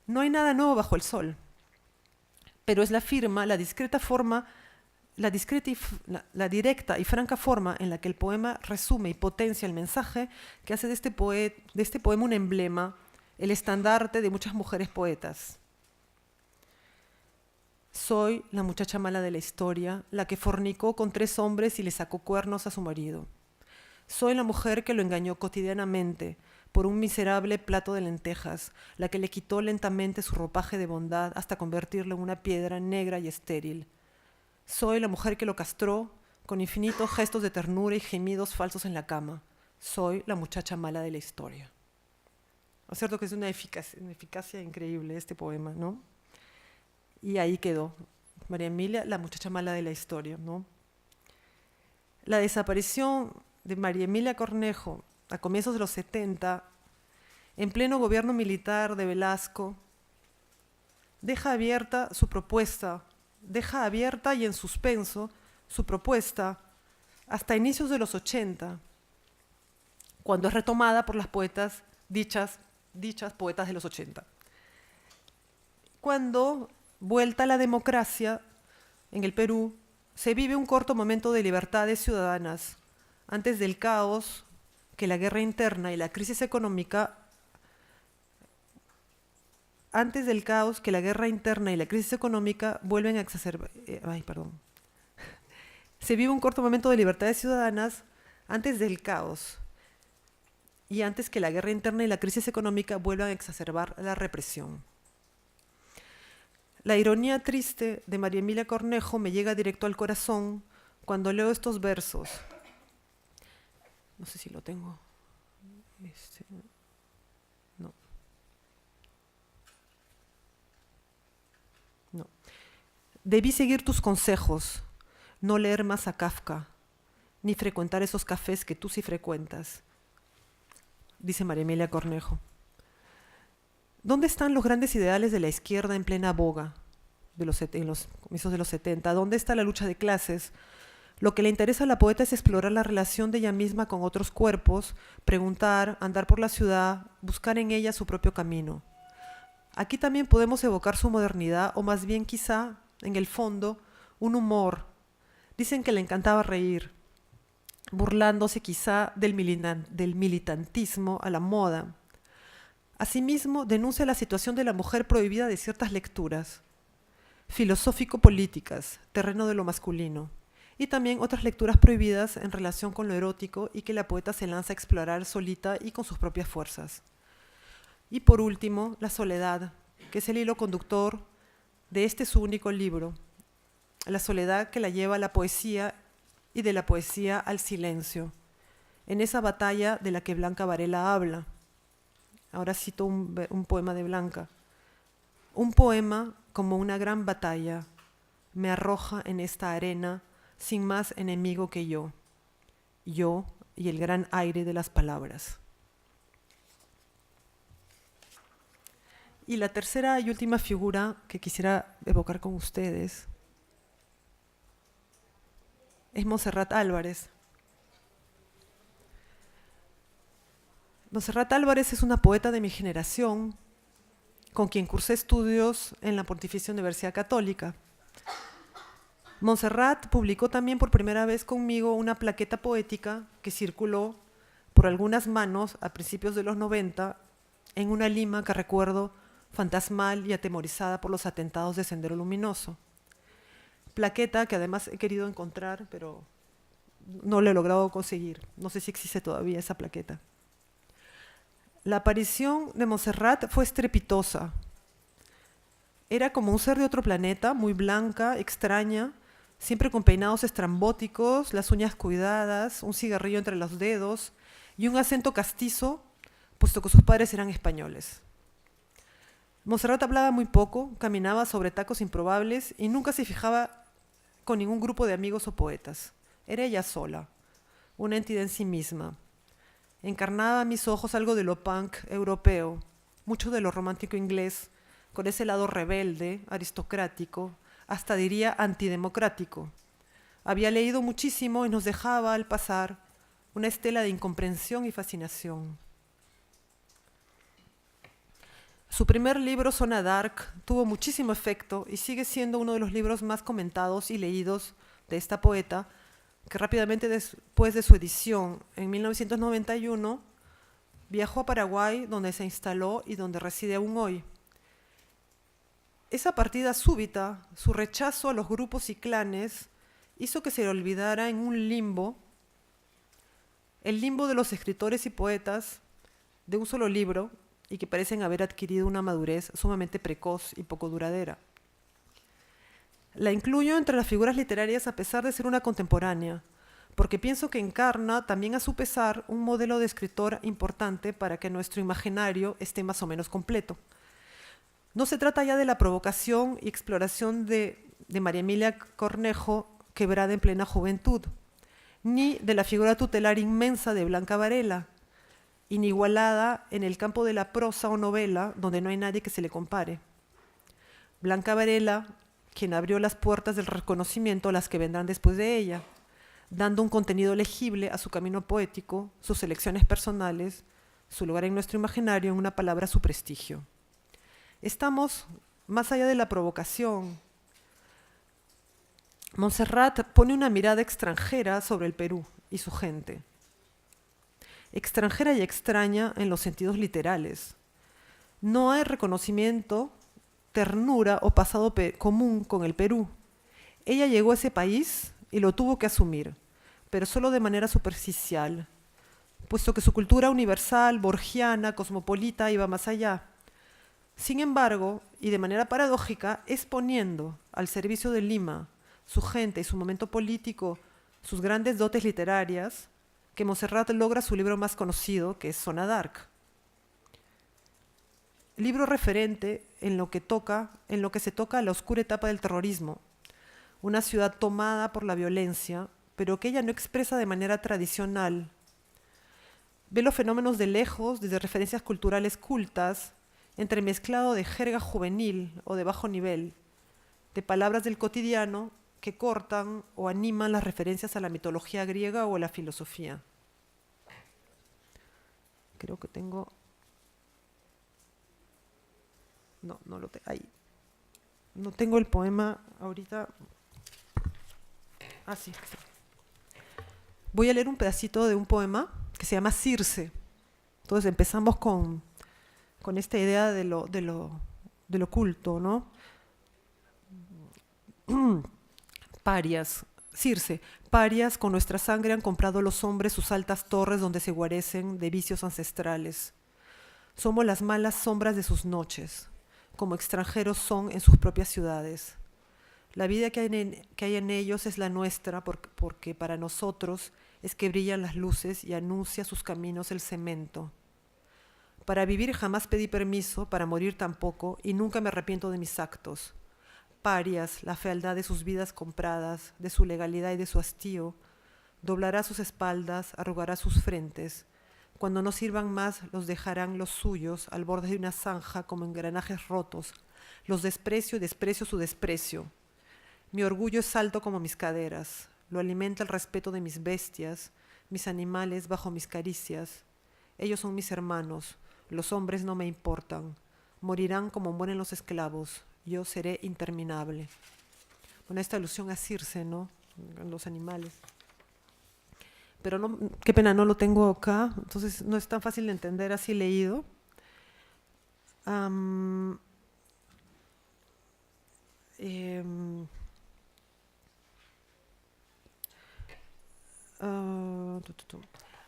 No hay nada nuevo bajo el sol, pero es la firma, la discreta forma, la directa y franca forma en la que el poema resume y potencia el mensaje que hace de este poema un emblema, el estandarte de muchas mujeres poetas. Soy la muchacha mala de la historia, la que fornicó con 3 hombres y le sacó cuernos a su marido. Soy la mujer que lo engañó cotidianamente por un miserable plato de lentejas, la que le quitó lentamente su ropaje de bondad hasta convertirlo en una piedra negra y estéril. Soy la mujer que lo castró con infinitos gestos de ternura y gemidos falsos en la cama. Soy la muchacha mala de la historia. Es cierto que es una eficacia increíble este poema, ¿no? Y ahí quedó. María Emilia, la muchacha mala de la historia, ¿no? La desaparición de María Emilia Cornejo a comienzos de los 70, en pleno gobierno militar de Velasco, deja abierta su propuesta, deja abierta y en suspenso su propuesta hasta inicios de los 80, cuando es retomada por las poetas dichas poetas de los 80. Cuando, vuelta a la democracia en el Perú, se vive un corto momento de libertades ciudadanas antes del caos que la guerra interna y la crisis económica vuelven a exacerbar. Se vive un corto momento de libertades ciudadanas antes del caos y antes que la guerra interna y la crisis económica vuelvan a exacerbar la represión. La ironía triste de María Emilia Cornejo me llega directo al corazón cuando leo estos versos. No sé si lo tengo. No. Debí seguir tus consejos, no leer más a Kafka, ni frecuentar esos cafés que tú sí frecuentas, dice María Emilia Cornejo. ¿Dónde están los grandes ideales de la izquierda en plena boga en los comienzos de los 70? ¿Dónde está la lucha de clases? Lo que le interesa a la poeta es explorar la relación de ella misma con otros cuerpos, preguntar, andar por la ciudad, buscar en ella su propio camino. Aquí también podemos evocar su modernidad, o más bien quizá, en el fondo, un humor. Dicen que le encantaba reír, burlándose quizá del militantismo a la moda. Asimismo, denuncia la situación de la mujer prohibida de ciertas lecturas, filosófico-políticas, terreno de lo masculino, y también otras lecturas prohibidas en relación con lo erótico y que la poeta se lanza a explorar solita y con sus propias fuerzas. Y por último, la soledad, que es el hilo conductor de este su único libro, la soledad que la lleva a la poesía y de la poesía al silencio, en esa batalla de la que Blanca Varela habla. Ahora cito un poema de Blanca. Un poema como una gran batalla me arroja en esta arena sin más enemigo que yo y el gran aire de las palabras. Y la tercera y última figura que quisiera evocar con ustedes es Montserrat Álvarez. Montserrat Álvarez es una poeta de mi generación con quien cursé estudios en la Pontificia Universidad Católica. Montserrat publicó también por primera vez conmigo una plaqueta poética que circuló por algunas manos a principios de los 90 en una Lima que recuerdo fantasmal y atemorizada por los atentados de Sendero Luminoso. Plaqueta que además he querido encontrar, pero no lo he logrado conseguir. No sé si existe todavía esa plaqueta. La aparición de Montserrat fue estrepitosa. Era como un ser de otro planeta, muy blanca, extraña, siempre con peinados estrambóticos, las uñas cuidadas, un cigarrillo entre los dedos y un acento castizo, puesto que sus padres eran españoles. Montserrat hablaba muy poco, caminaba sobre tacos improbables y nunca se fijaba con ningún grupo de amigos o poetas. Era ella sola, una entidad en sí misma. Encarnaba a mis ojos algo de lo punk europeo, mucho de lo romántico inglés, con ese lado rebelde, aristocrático, hasta diría antidemocrático. Había leído muchísimo y nos dejaba al pasar una estela de incomprensión y fascinación. Su primer libro, Zona Dark, tuvo muchísimo efecto y sigue siendo uno de los libros más comentados y leídos de esta poeta, que rápidamente después de su edición en 1991 viajó a Paraguay, donde se instaló y donde reside aún hoy. Esa partida súbita, su rechazo a los grupos y clanes, hizo que se le olvidara en un limbo, el limbo de los escritores y poetas de un solo libro y que parecen haber adquirido una madurez sumamente precoz y poco duradera. La incluyo entre las figuras literarias a pesar de ser una contemporánea, porque pienso que encarna también a su pesar un modelo de escritor importante para que nuestro imaginario esté más o menos completo. No se trata ya de la provocación y exploración de María Emilia Cornejo, quebrada en plena juventud, ni de la figura tutelar inmensa de Blanca Varela, inigualada en el campo de la prosa o novela, donde no hay nadie que se le compare. Blanca Varela, quien abrió las puertas del reconocimiento a las que vendrán después de ella, dando un contenido legible a su camino poético, sus elecciones personales, su lugar en nuestro imaginario, en una palabra, su prestigio. Estamos más allá de la provocación. Montserrat pone una mirada extranjera sobre el Perú y su gente. Extranjera y extraña en los sentidos literales. No hay reconocimiento, ternura o pasado común con el Perú. Ella llegó a ese país y lo tuvo que asumir, pero solo de manera superficial, puesto que su cultura universal, borgiana, cosmopolita iba más allá. Sin embargo, y de manera paradójica, es poniendo al servicio de Lima, su gente y su momento político, sus grandes dotes literarias, que Montserrat logra su libro más conocido, que es Zona Dark. Libro referente en lo que se toca a la oscura etapa del terrorismo, una ciudad tomada por la violencia, pero que ella no expresa de manera tradicional. Ve los fenómenos de lejos, desde referencias culturales cultas, entremezclado de jerga juvenil o de bajo nivel, de palabras del cotidiano que cortan o animan las referencias a la mitología griega o a la filosofía. Creo que tengo... No lo tengo. Ahí. No tengo el poema ahorita. Ah, sí. Voy a leer un pedacito de un poema que se llama Circe. Entonces empezamos con esta idea de lo oculto, ¿no? Parias. Circe, parias con nuestra sangre han comprado los hombres sus altas torres donde se guarecen de vicios ancestrales. Somos las malas sombras de sus noches, como extranjeros son en sus propias ciudades. La vida que hay en ellos es la nuestra porque para nosotros es que brillan las luces y anuncia sus caminos el cemento. Para vivir jamás pedí permiso, para morir tampoco, y nunca me arrepiento de mis actos. Parias, la fealdad de sus vidas compradas, de su legalidad y de su hastío, doblará sus espaldas, arrugará sus frentes. Cuando no sirvan más, los dejarán los suyos al borde de una zanja como engranajes rotos. Los desprecio y desprecio su desprecio. Mi orgullo es alto como mis caderas. Lo alimenta el respeto de mis bestias, mis animales bajo mis caricias. Ellos son mis hermanos. Los hombres no me importan. Morirán como mueren los esclavos. Yo seré interminable. Bueno, esta alusión a Circe, ¿no? En los animales. Pero no, qué pena, no lo tengo acá. Entonces no es tan fácil de entender así leído.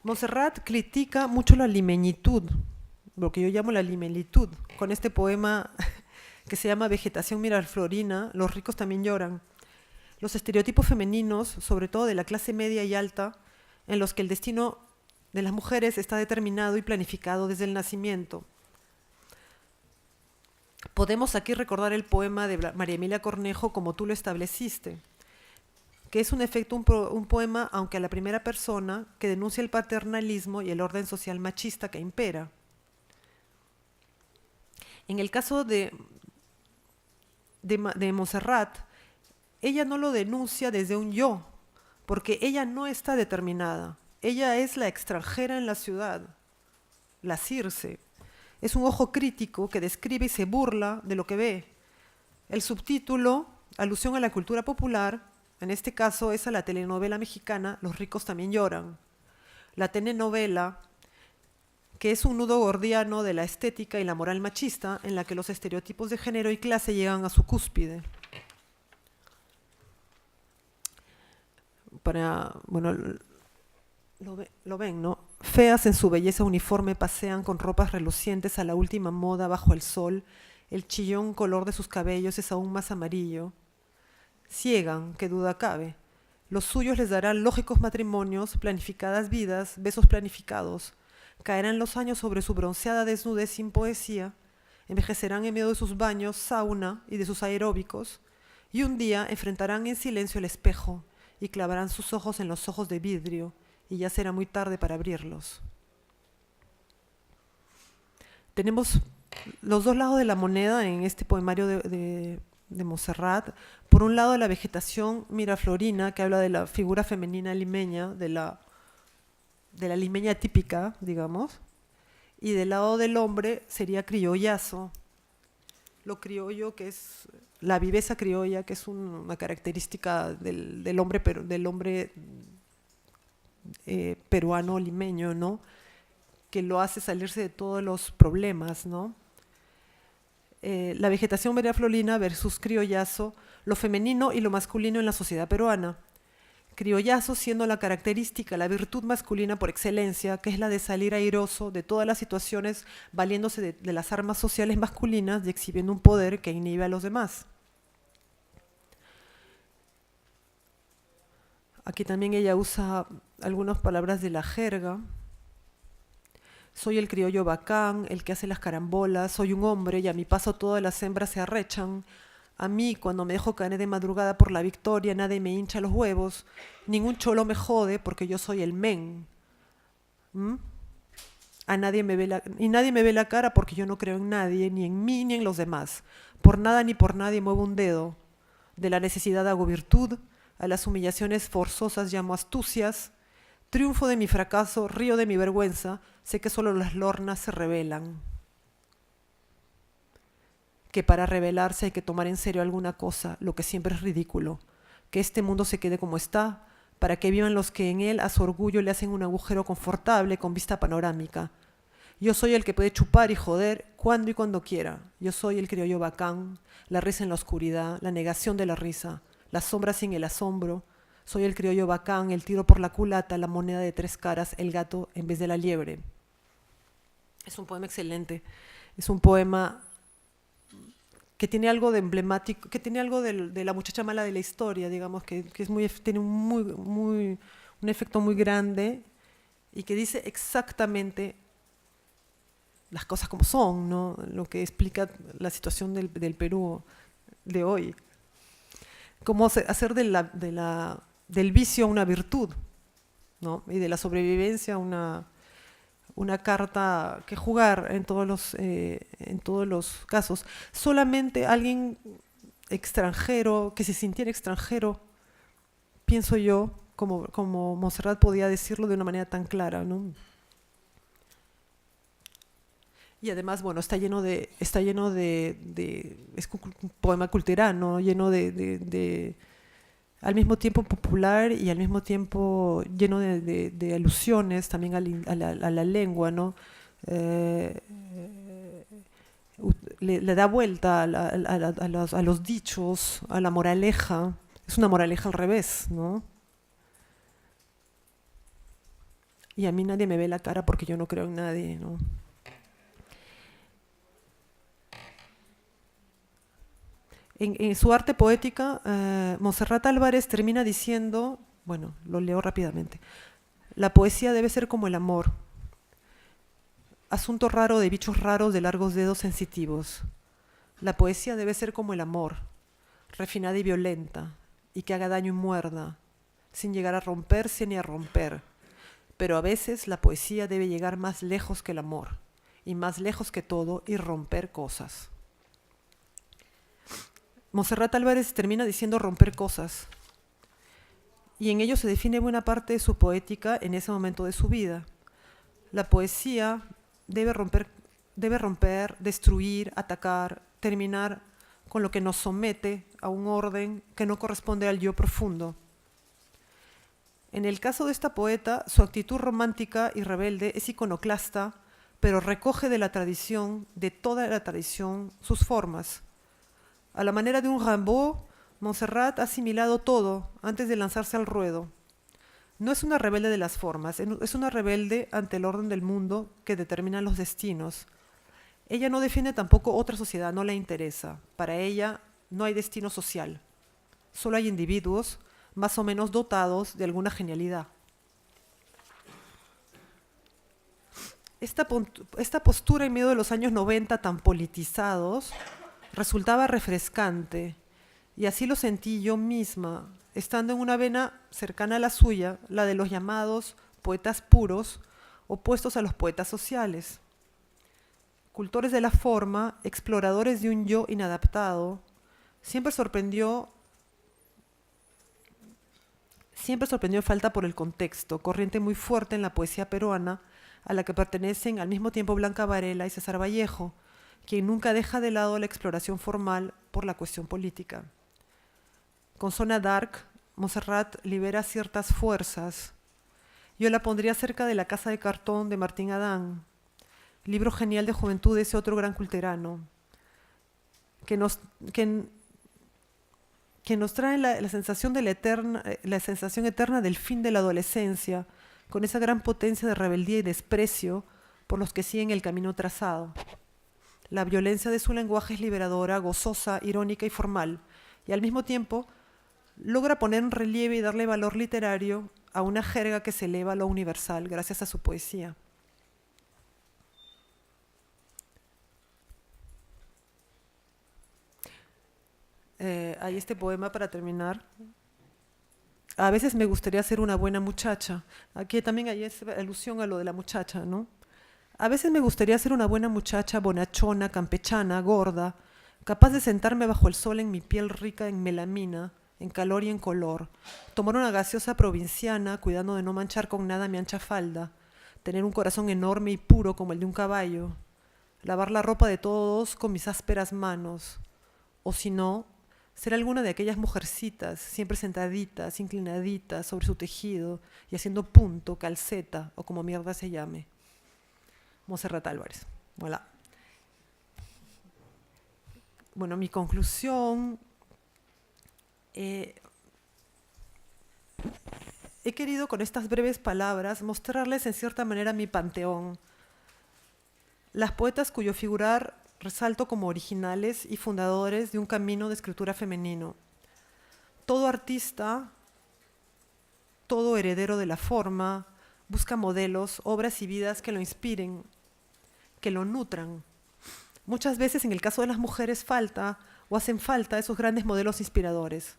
Montserrat critica mucho la limeñitud, lo que yo llamo la limelitud, con este poema que se llama Vegetación miraflorina, los ricos también lloran. Los estereotipos femeninos, sobre todo de la clase media y alta, en los que el destino de las mujeres está determinado y planificado desde el nacimiento. Podemos aquí recordar el poema de María Emilia Cornejo como tú lo estableciste. que es en efecto un poema, aunque a la primera persona, que denuncia el paternalismo y el orden social machista que impera. En el caso de Montserrat, ella no lo denuncia desde un yo, porque ella no está determinada. Ella es la extranjera en la ciudad, la Circe. Es un ojo crítico que describe y se burla de lo que ve. El subtítulo, alusión a la cultura popular, en este caso es a la telenovela mexicana Los ricos también lloran. La telenovela, que es un nudo gordiano de la estética y la moral machista en la que los estereotipos de género y clase llegan a su cúspide. Bueno, lo ven, ¿no? Feas en su belleza uniforme pasean con ropas relucientes a la última moda bajo el sol. El chillón color de sus cabellos es aún más amarillo. Ciegan, qué duda cabe. Los suyos les darán lógicos matrimonios, planificadas vidas, besos planificados. Caerán los años sobre su bronceada desnudez sin poesía. Envejecerán en medio de sus baños, sauna y de sus aeróbicos. Y un día enfrentarán en silencio el espejo y clavarán sus ojos en los ojos de vidrio, y ya será muy tarde para abrirlos. Tenemos los dos lados de la moneda en este poemario de Montserrat. Por un lado, la vegetación miraflorina, que habla de la figura femenina limeña, de la limeña típica, digamos, y del lado del hombre sería criollazo. Lo criollo, que es la viveza criolla, que es una característica del hombre peruano limeño, ¿no? Que lo hace salirse de todos los problemas, ¿no? La vegetación miraflorina versus criollazo, lo femenino y lo masculino en la sociedad peruana. Criollazo siendo la característica, la virtud masculina por excelencia, que es la de salir airoso de todas las situaciones, valiéndose de las armas sociales masculinas y exhibiendo un poder que inhibe a los demás. Aquí también ella usa algunas palabras de la jerga. Soy el criollo bacán, el que hace las carambolas, soy un hombre y a mi paso todas las hembras se arrechan. A mí, cuando me dejo caer de madrugada por la victoria, nadie me hincha los huevos, ningún cholo me jode porque yo soy el men. Nadie me ve la cara porque yo no creo en nadie, ni en mí ni en los demás. Por nada ni por nadie muevo un dedo. De la necesidad hago virtud, a las humillaciones forzosas llamo astucias. Triunfo de mi fracaso, río de mi vergüenza, sé que solo las lornas se rebelan. Que para rebelarse hay que tomar en serio alguna cosa, lo que siempre es ridículo. Que este mundo se quede como está, para que vivan los que en él a su orgullo le hacen un agujero confortable con vista panorámica. Yo soy el que puede chupar y joder cuando y cuando quiera. Yo soy el criollo bacán, la risa en la oscuridad, la negación de la risa, la sombra sin el asombro. Soy el criollo bacán, el tiro por la culata, la moneda de 3 caras, el gato en vez de la liebre. Es un poema excelente. Es un poema que tiene algo de emblemático, que tiene algo de la muchacha mala de la historia, digamos, que es tiene un efecto muy grande y que dice exactamente las cosas como son, ¿no? Lo que explica la situación del Perú de hoy. Cómo hacer del vicio una virtud, ¿no? Y de la sobrevivencia una carta que jugar en todos los casos. Solamente alguien extranjero, que se sintiera extranjero, pienso yo, como Montserrat podía decirlo de una manera tan clara, ¿no? Y además, bueno, está lleno de es un poema culterano, lleno de al mismo tiempo popular y al mismo tiempo lleno de alusiones también a la lengua, ¿no? Le da vuelta a los dichos, a la moraleja. Es una moraleja al revés, ¿no? Y a mí nadie me ve la cara porque yo no creo en nadie, ¿no? En su arte poética, Montserrat Álvarez termina diciendo, bueno, lo leo rápidamente, la poesía debe ser como el amor, asunto raro de bichos raros de largos dedos sensitivos. La poesía debe ser como el amor, refinada y violenta, y que haga daño y muerda, sin llegar a romperse ni a romper. Pero a veces la poesía debe llegar más lejos que el amor, y más lejos que todo, y romper cosas. Montserrat Álvarez termina diciendo romper cosas, y en ello se define buena parte de su poética en ese momento de su vida. La poesía debe romper, destruir, atacar, terminar con lo que nos somete a un orden que no corresponde al yo profundo. En el caso de esta poeta, su actitud romántica y rebelde es iconoclasta, pero recoge de la tradición, de toda la tradición, sus formas. A la manera de un Rimbaud, Montserrat ha asimilado todo antes de lanzarse al ruedo. No es una rebelde de las formas, es una rebelde ante el orden del mundo que determina los destinos. Ella no defiende tampoco otra sociedad, no le interesa. Para ella no hay destino social, solo hay individuos más o menos dotados de alguna genialidad. Esta postura en medio de los años 90 tan politizados resultaba refrescante, y así lo sentí yo misma, estando en una vena cercana a la suya, la de los llamados poetas puros, opuestos a los poetas sociales. Cultores de la forma, exploradores de un yo inadaptado, siempre sorprendió falta por el contexto, corriente muy fuerte en la poesía peruana, a la que pertenecen al mismo tiempo Blanca Varela y César Vallejo, quien nunca deja de lado la exploración formal por la cuestión política. Con Zona Dark, Montserrat libera ciertas fuerzas. Yo la pondría cerca de La Casa de Cartón de Martín Adán, libro genial de juventud de ese otro gran culterano, que nos trae la sensación eterna del fin de la adolescencia, con esa gran potencia de rebeldía y desprecio por los que siguen el camino trazado. La violencia de su lenguaje es liberadora, gozosa, irónica y formal, y al mismo tiempo logra poner en relieve y darle valor literario a una jerga que se eleva a lo universal gracias a su poesía. Hay este poema para terminar. A veces me gustaría ser una buena muchacha. Aquí también hay esa alusión a lo de la muchacha, ¿no? A veces me gustaría ser una buena muchacha, bonachona, campechana, gorda, capaz de sentarme bajo el sol en mi piel rica en melamina, en calor y en color, tomar una gaseosa provinciana, cuidando de no manchar con nada mi ancha falda, tener un corazón enorme y puro como el de un caballo, lavar la ropa de todos con mis ásperas manos, o si no, ser alguna de aquellas mujercitas, siempre sentaditas, inclinaditas sobre su tejido y haciendo punto, calceta o como mierda se llame. Montserrat Álvarez. Voilà. Bueno, mi conclusión. He querido con estas breves palabras mostrarles en cierta manera mi panteón. Las poetas cuyo figurar resalto como originales y fundadores de un camino de escritura femenino. Todo artista, todo heredero de la forma, busca modelos, obras y vidas que lo inspiren, que lo nutran. Muchas veces en el caso de las mujeres hacen falta esos grandes modelos inspiradores.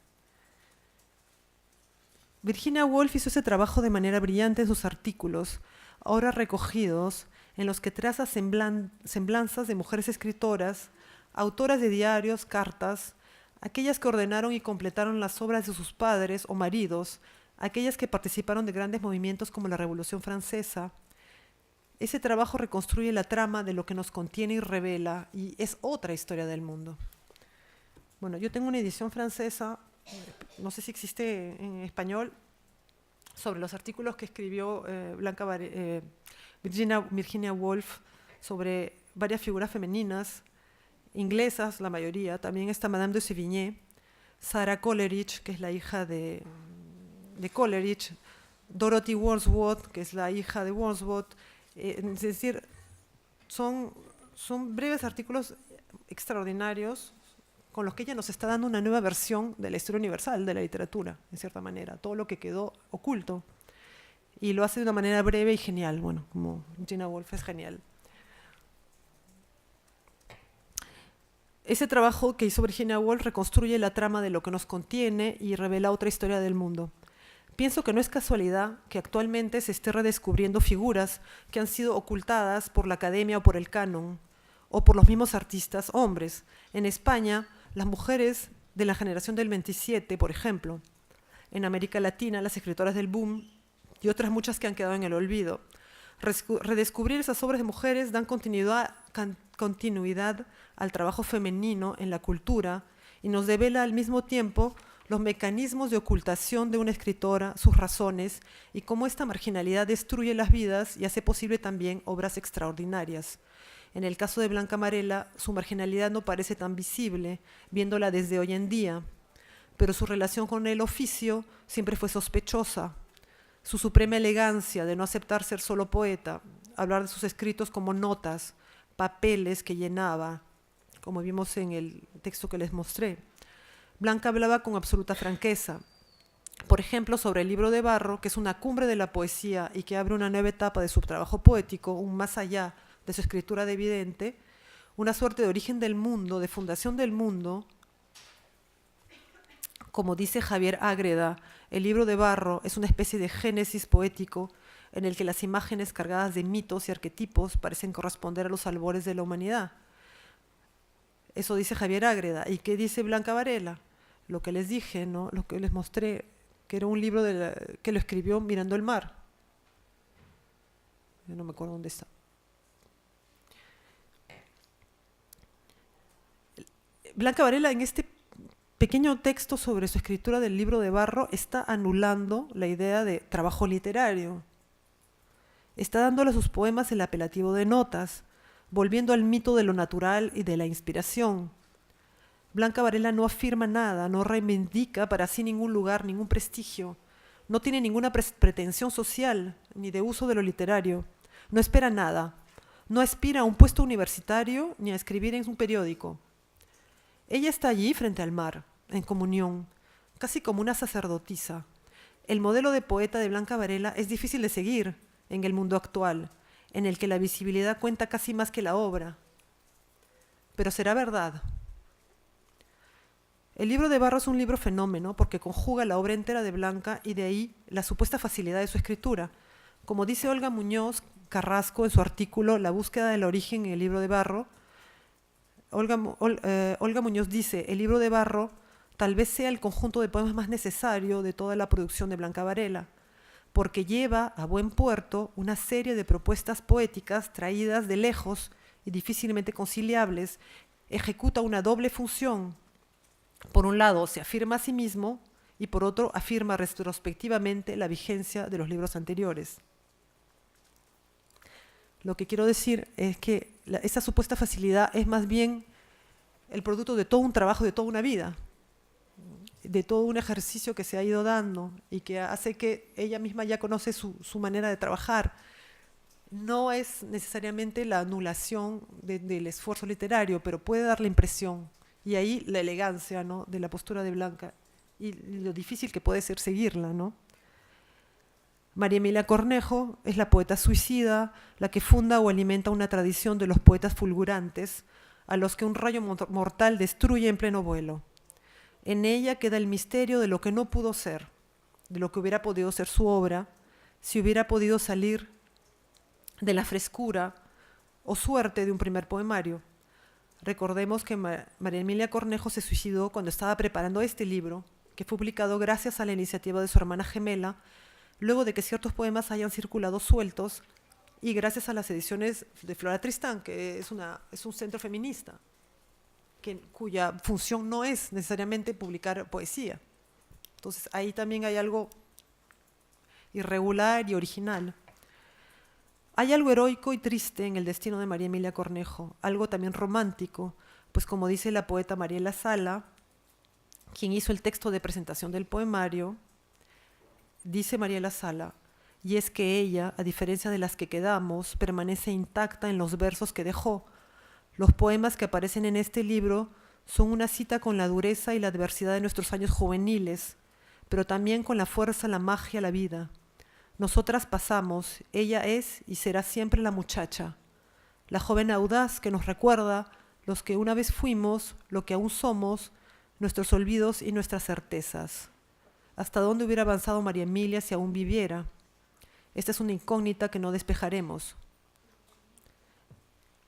Virginia Woolf hizo ese trabajo de manera brillante en sus artículos, ahora recogidos, en los que traza semblanzas de mujeres escritoras, autoras de diarios, cartas, aquellas que ordenaron y completaron las obras de sus padres o maridos, aquellas que participaron de grandes movimientos como la Revolución Francesa. Ese trabajo reconstruye la trama de lo que nos contiene y revela, y es otra historia del mundo. Bueno, yo tengo una edición francesa, no sé si existe en español, sobre los artículos que escribió Virginia Woolf sobre varias figuras femeninas, inglesas la mayoría. También está Madame de Sévigné, Sarah Coleridge, que es la hija de Coleridge, Dorothy Wordsworth, que es la hija de Wordsworth. Es decir, son breves artículos extraordinarios con los que ella nos está dando una nueva versión de la historia universal de la literatura, en cierta manera, todo lo que quedó oculto. Y lo hace de una manera breve y genial, bueno, como Virginia Woolf es genial. Ese trabajo que hizo Virginia Woolf reconstruye la trama de lo que nos contiene y revela otra historia del mundo. Pienso que no es casualidad que actualmente se esté redescubriendo figuras que han sido ocultadas por la academia o por el canon, o por los mismos artistas hombres. En España, las mujeres de la generación del 27, por ejemplo. En América Latina, las escritoras del boom y otras muchas que han quedado en el olvido. Redescubrir esas obras de mujeres dan continuidad al trabajo femenino en la cultura y nos devela al mismo tiempo los mecanismos de ocultación de una escritora, sus razones y cómo esta marginalidad destruye las vidas y hace posible también obras extraordinarias. En el caso de Blanca Varela, su marginalidad no parece tan visible, viéndola desde hoy en día, pero su relación con el oficio siempre fue sospechosa. Su suprema elegancia de no aceptar ser solo poeta, hablar de sus escritos como notas, papeles que llenaba, como vimos en el texto que les mostré. Blanca hablaba con absoluta franqueza. Por ejemplo, sobre el libro de barro, que es una cumbre de la poesía y que abre una nueva etapa de su trabajo poético, un más allá de su escritura de vidente, una suerte de origen del mundo, de fundación del mundo. Como dice Javier Ágreda, el libro de barro es una especie de génesis poético en el que las imágenes cargadas de mitos y arquetipos parecen corresponder a los albores de la humanidad. Eso dice Javier Ágreda. ¿Y qué dice Blanca Varela? Lo que les dije, ¿no? Lo que les mostré, que era un libro que lo escribió mirando el mar. Yo no me acuerdo dónde está. Blanca Varela, en este pequeño texto sobre su escritura del libro de barro, está anulando la idea de trabajo literario. Está dándole a sus poemas el apelativo de notas, volviendo al mito de lo natural y de la inspiración. Blanca Varela no afirma nada, no reivindica para sí ningún lugar, ningún prestigio, no tiene ninguna pretensión social ni de uso de lo literario, no espera nada, no aspira a un puesto universitario ni a escribir en un periódico. Ella está allí frente al mar, en comunión, casi como una sacerdotisa. El modelo de poeta de Blanca Varela es difícil de seguir en el mundo actual, en el que la visibilidad cuenta casi más que la obra. Pero será verdad. El libro de barro es un libro fenómeno porque conjuga la obra entera de Blanca y de ahí la supuesta facilidad de su escritura. Como dice Olga Muñoz Carrasco en su artículo La búsqueda del origen en el libro de barro, Olga Muñoz dice, el libro de barro tal vez sea el conjunto de poemas más necesario de toda la producción de Blanca Varela, porque lleva a buen puerto una serie de propuestas poéticas traídas de lejos y difícilmente conciliables, ejecuta una doble función. Por un lado, se afirma a sí mismo y por otro, afirma retrospectivamente la vigencia de los libros anteriores. Lo que quiero decir es que esa supuesta facilidad es más bien el producto de todo un trabajo, de toda una vida, de todo un ejercicio que se ha ido dando y que hace que ella misma ya conoce su manera de trabajar. No es necesariamente la anulación del esfuerzo literario, pero puede dar la impresión. Y ahí la elegancia, ¿no?, de la postura de Blanca y lo difícil que puede ser seguirla, ¿no? María Emilia Cornejo es la poeta suicida, la que funda o alimenta una tradición de los poetas fulgurantes, a los que un rayo mortal destruye en pleno vuelo. En ella queda el misterio de lo que no pudo ser, de lo que hubiera podido ser su obra, si hubiera podido salir de la frescura o suerte de un primer poemario. Recordemos que María Emilia Cornejo se suicidó cuando estaba preparando este libro, que fue publicado gracias a la iniciativa de su hermana gemela, luego de que ciertos poemas hayan circulado sueltos y gracias a las ediciones de Flora Tristán, que es un centro feminista, cuya función no es necesariamente publicar poesía. Entonces ahí también hay algo irregular y original. Hay algo heroico y triste en el destino de María Emilia Cornejo, algo también romántico, pues como dice la poeta Mariela Sala, quien hizo el texto de presentación del poemario, dice Mariela Sala, y es que ella, a diferencia de las que quedamos, permanece intacta en los versos que dejó. Los poemas que aparecen en este libro son una cita con la dureza y la adversidad de nuestros años juveniles, pero también con la fuerza, la magia, la vida. Nosotras pasamos, ella es y será siempre la muchacha, la joven audaz que nos recuerda los que una vez fuimos, lo que aún somos, nuestros olvidos y nuestras certezas. ¿Hasta dónde hubiera avanzado María Emilia si aún viviera? Esta es una incógnita que no despejaremos.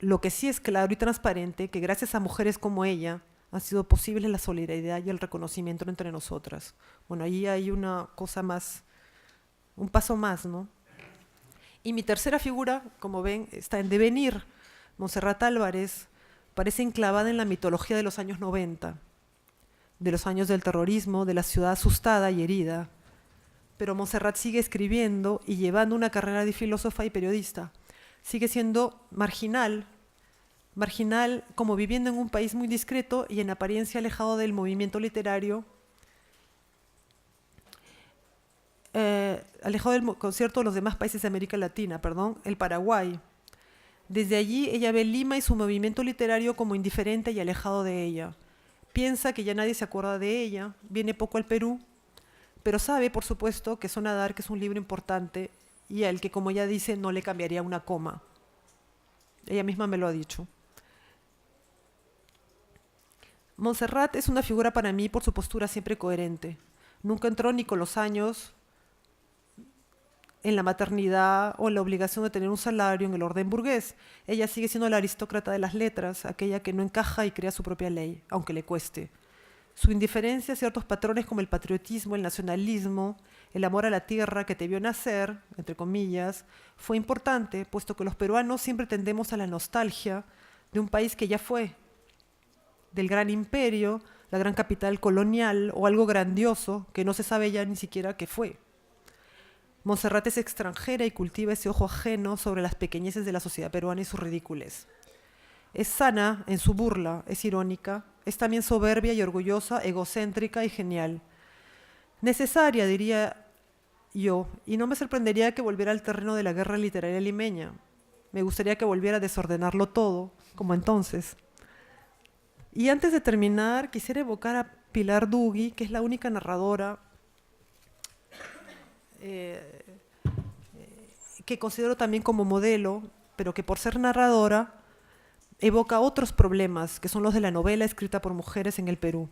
Lo que sí es claro y transparente que gracias a mujeres como ella ha sido posible la solidaridad y el reconocimiento entre nosotras. Bueno, ahí hay una cosa más, un paso más, ¿no? Y mi tercera figura, como ven, está en devenir. Montserrat Álvarez parece enclavada en la mitología de los años 90, de los años del terrorismo, de la ciudad asustada y herida. Pero Montserrat sigue escribiendo y llevando una carrera de filósofa y periodista. Sigue siendo marginal como viviendo en un país muy discreto y en apariencia alejado del movimiento literario, alejado del concierto de los demás países de América Latina, el Paraguay. Desde allí ella ve Lima y su movimiento literario como indiferente y alejado de ella. Piensa que ya nadie se acuerda de ella, viene poco al Perú, pero sabe, por supuesto, que Zona Dark es un libro importante y al que, como ella dice, no le cambiaría una coma. Ella misma me lo ha dicho. Montserrat es una figura para mí por su postura siempre coherente. Nunca entró ni con los años en la maternidad o en la obligación de tener un salario en el orden burgués. Ella sigue siendo la aristócrata de las letras, aquella que no encaja y crea su propia ley, aunque le cueste. Su indiferencia a ciertos patrones como el patriotismo, el nacionalismo, el amor a la tierra que te vio nacer, entre comillas, fue importante, puesto que los peruanos siempre tendemos a la nostalgia de un país que ya fue, del gran imperio, la gran capital colonial o algo grandioso que no se sabe ya ni siquiera qué fue. Montserrat es extranjera y cultiva ese ojo ajeno sobre las pequeñeces de la sociedad peruana y sus ridículos. Es sana en su burla, es irónica, es también soberbia y orgullosa, egocéntrica y genial. Necesaria, diría yo, y no me sorprendería que volviera al terreno de la guerra literaria limeña. Me gustaría que volviera a desordenarlo todo, como entonces. Y antes de terminar, quisiera evocar a Pilar Dugui, que es la única narradora que considero también como modelo, pero que por ser narradora evoca otros problemas, que son los de la novela escrita por mujeres en el Perú.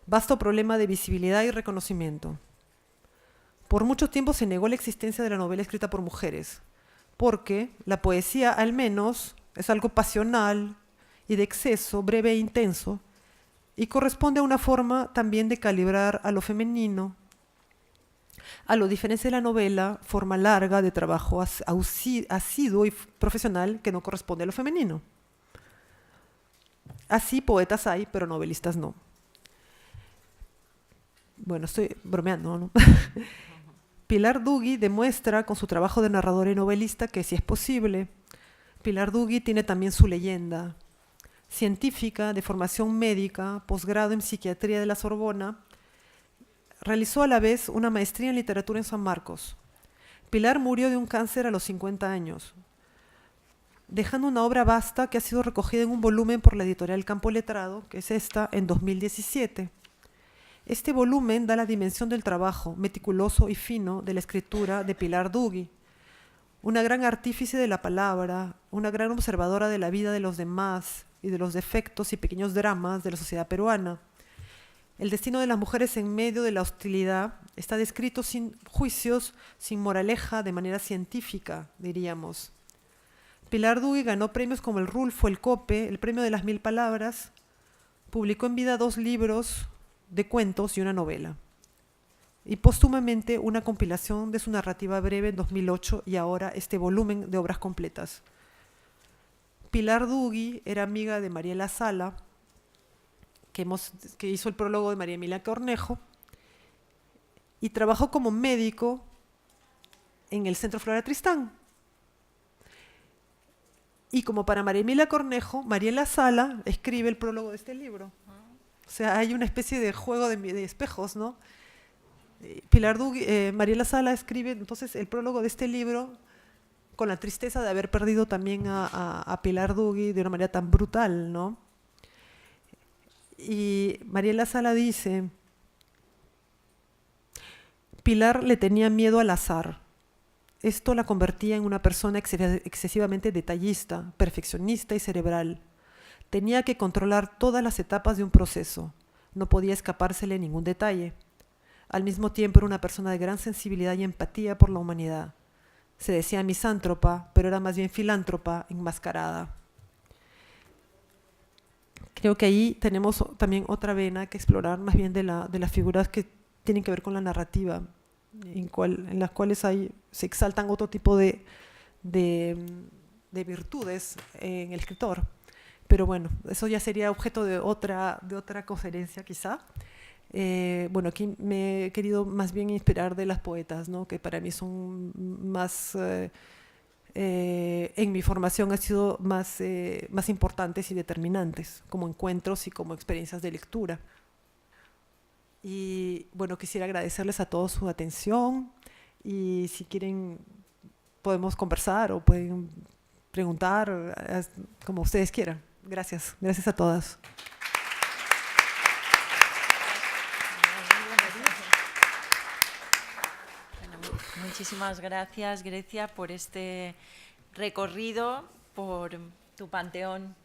Vasto problema de visibilidad y reconocimiento. Por mucho tiempo se negó la existencia de la novela escrita por mujeres, porque la poesía, al menos, es algo pasional y de exceso, breve e intenso, y corresponde a una forma también de calibrar a lo femenino, a lo diferencia de la novela, forma larga de trabajo asiduo y profesional que no corresponde a lo femenino. Así poetas hay, pero novelistas no. Bueno, estoy bromeando, ¿no? Pilar Dugui demuestra con su trabajo de narradora y novelista que sí es posible. Pilar Dugui tiene también su leyenda. Científica, de formación médica, posgrado en psiquiatría de la Sorbona, realizó a la vez una maestría en literatura en San Marcos. Pilar murió de un cáncer a los 50 años, dejando una obra vasta que ha sido recogida en un volumen por la editorial Campo Letrado, que es esta, en 2017. Este volumen da la dimensión del trabajo meticuloso y fino de la escritura de Pilar Dugui, una gran artífice de la palabra, una gran observadora de la vida de los demás y de los defectos y pequeños dramas de la sociedad peruana. El destino de las mujeres en medio de la hostilidad está descrito sin juicios, sin moraleja, de manera científica, diríamos. Pilar Dugui ganó premios como el Rulfo, el Cope, el Premio de las 1000 Palabras. Publicó en vida 2 libros de cuentos y una novela. Y póstumamente una compilación de su narrativa breve en 2008 y ahora este volumen de obras completas. Pilar Dugui era amiga de Mariela Sala, que hizo el prólogo de María Emilia Cornejo, y trabajó como médico en el Centro Flora Tristán. Y como para María Emilia Cornejo, Mariela Sala escribe el prólogo de este libro. O sea, hay una especie de juego de espejos, ¿no? Pilar Dugui, Mariela Sala escribe entonces el prólogo de este libro con la tristeza de haber perdido también a Pilar Dugui de una manera tan brutal, ¿no? Y Mariela Sala dice: Pilar le tenía miedo al azar. Esto la convertía en una persona excesivamente detallista, perfeccionista y cerebral. Tenía que controlar todas las etapas de un proceso. No podía escapársele ningún detalle. Al mismo tiempo era una persona de gran sensibilidad y empatía por la humanidad. Se decía misántropa, pero era más bien filántropa enmascarada. Creo que ahí tenemos también otra vena que explorar, más bien de las figuras que tienen que ver con la narrativa, en las cuales se exaltan otro tipo de virtudes en el escritor. Pero bueno, eso ya sería objeto de otra conferencia quizá. Bueno, aquí me he querido más bien inspirar de las poetas, ¿no? Que para mí son más, en mi formación han sido más importantes y determinantes, como encuentros y como experiencias de lectura. Y bueno, quisiera agradecerles a todos su atención y si quieren podemos conversar o pueden preguntar, como ustedes quieran. Gracias, gracias a todas. Muchísimas gracias, Grecia, por este recorrido, por tu panteón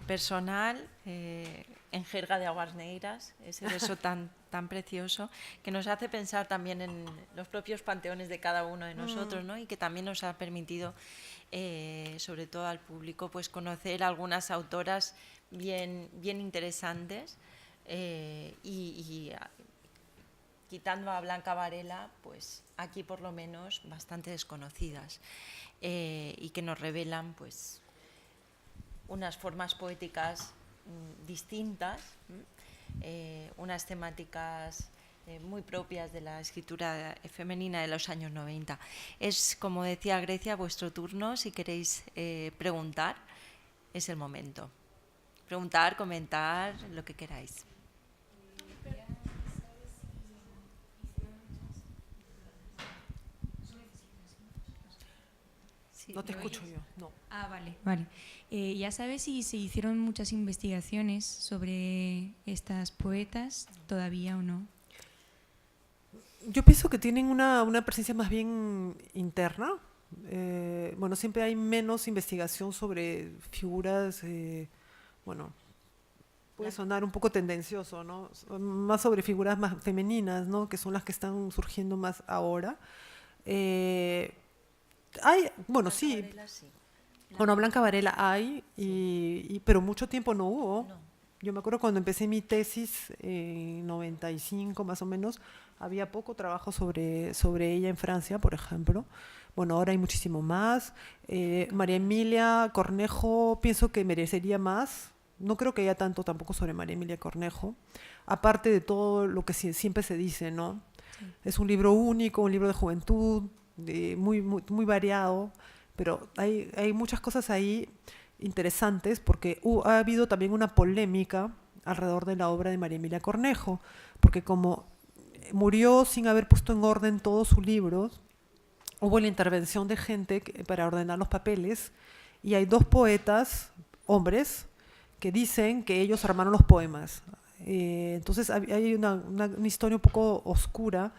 personal en jerga de aguas negras, ese verso tan precioso que nos hace pensar también en los propios panteones de cada uno de nosotros, ¿no? Y que también nos ha permitido, sobre todo al público, pues conocer algunas autoras bien interesantes y quitando a Blanca Varela, pues aquí por lo menos bastante desconocidas y que nos revelan pues unas formas poéticas distintas, unas temáticas muy propias de la escritura femenina de los años 90. Es, como decía Grecia, vuestro turno. Si queréis preguntar, es el momento. Preguntar, comentar, lo que queráis. Sí, no te escucho yo, no. Ah, vale. ¿Ya sabes si se hicieron muchas investigaciones sobre estas poetas todavía o no? Yo pienso que tienen una presencia más bien interna. Bueno, siempre hay menos investigación sobre figuras, bueno, puede sonar un poco tendencioso, ¿no? Más sobre figuras más femeninas, ¿no? Que son las que están surgiendo más ahora. Bueno, sí. Varela, sí. Bueno, Blanca Varela hay, pero mucho tiempo no hubo. No. Yo me acuerdo cuando empecé mi tesis en 95 más o menos, había poco trabajo sobre ella en Francia, por ejemplo. Bueno, ahora hay muchísimo más. María Emilia Cornejo, pienso que merecería más. No creo que haya tanto tampoco sobre María Emilia Cornejo, aparte de todo lo que siempre se dice, ¿no? Sí. Es un libro único, un libro de juventud, muy variado, pero hay muchas cosas ahí interesantes porque ha habido también una polémica alrededor de la obra de María Emilia Cornejo, porque como murió sin haber puesto en orden todos sus libros, hubo la intervención de gente para ordenar los papeles y hay dos poetas, hombres, que dicen que ellos armaron los poemas. Entonces hay una historia un poco oscura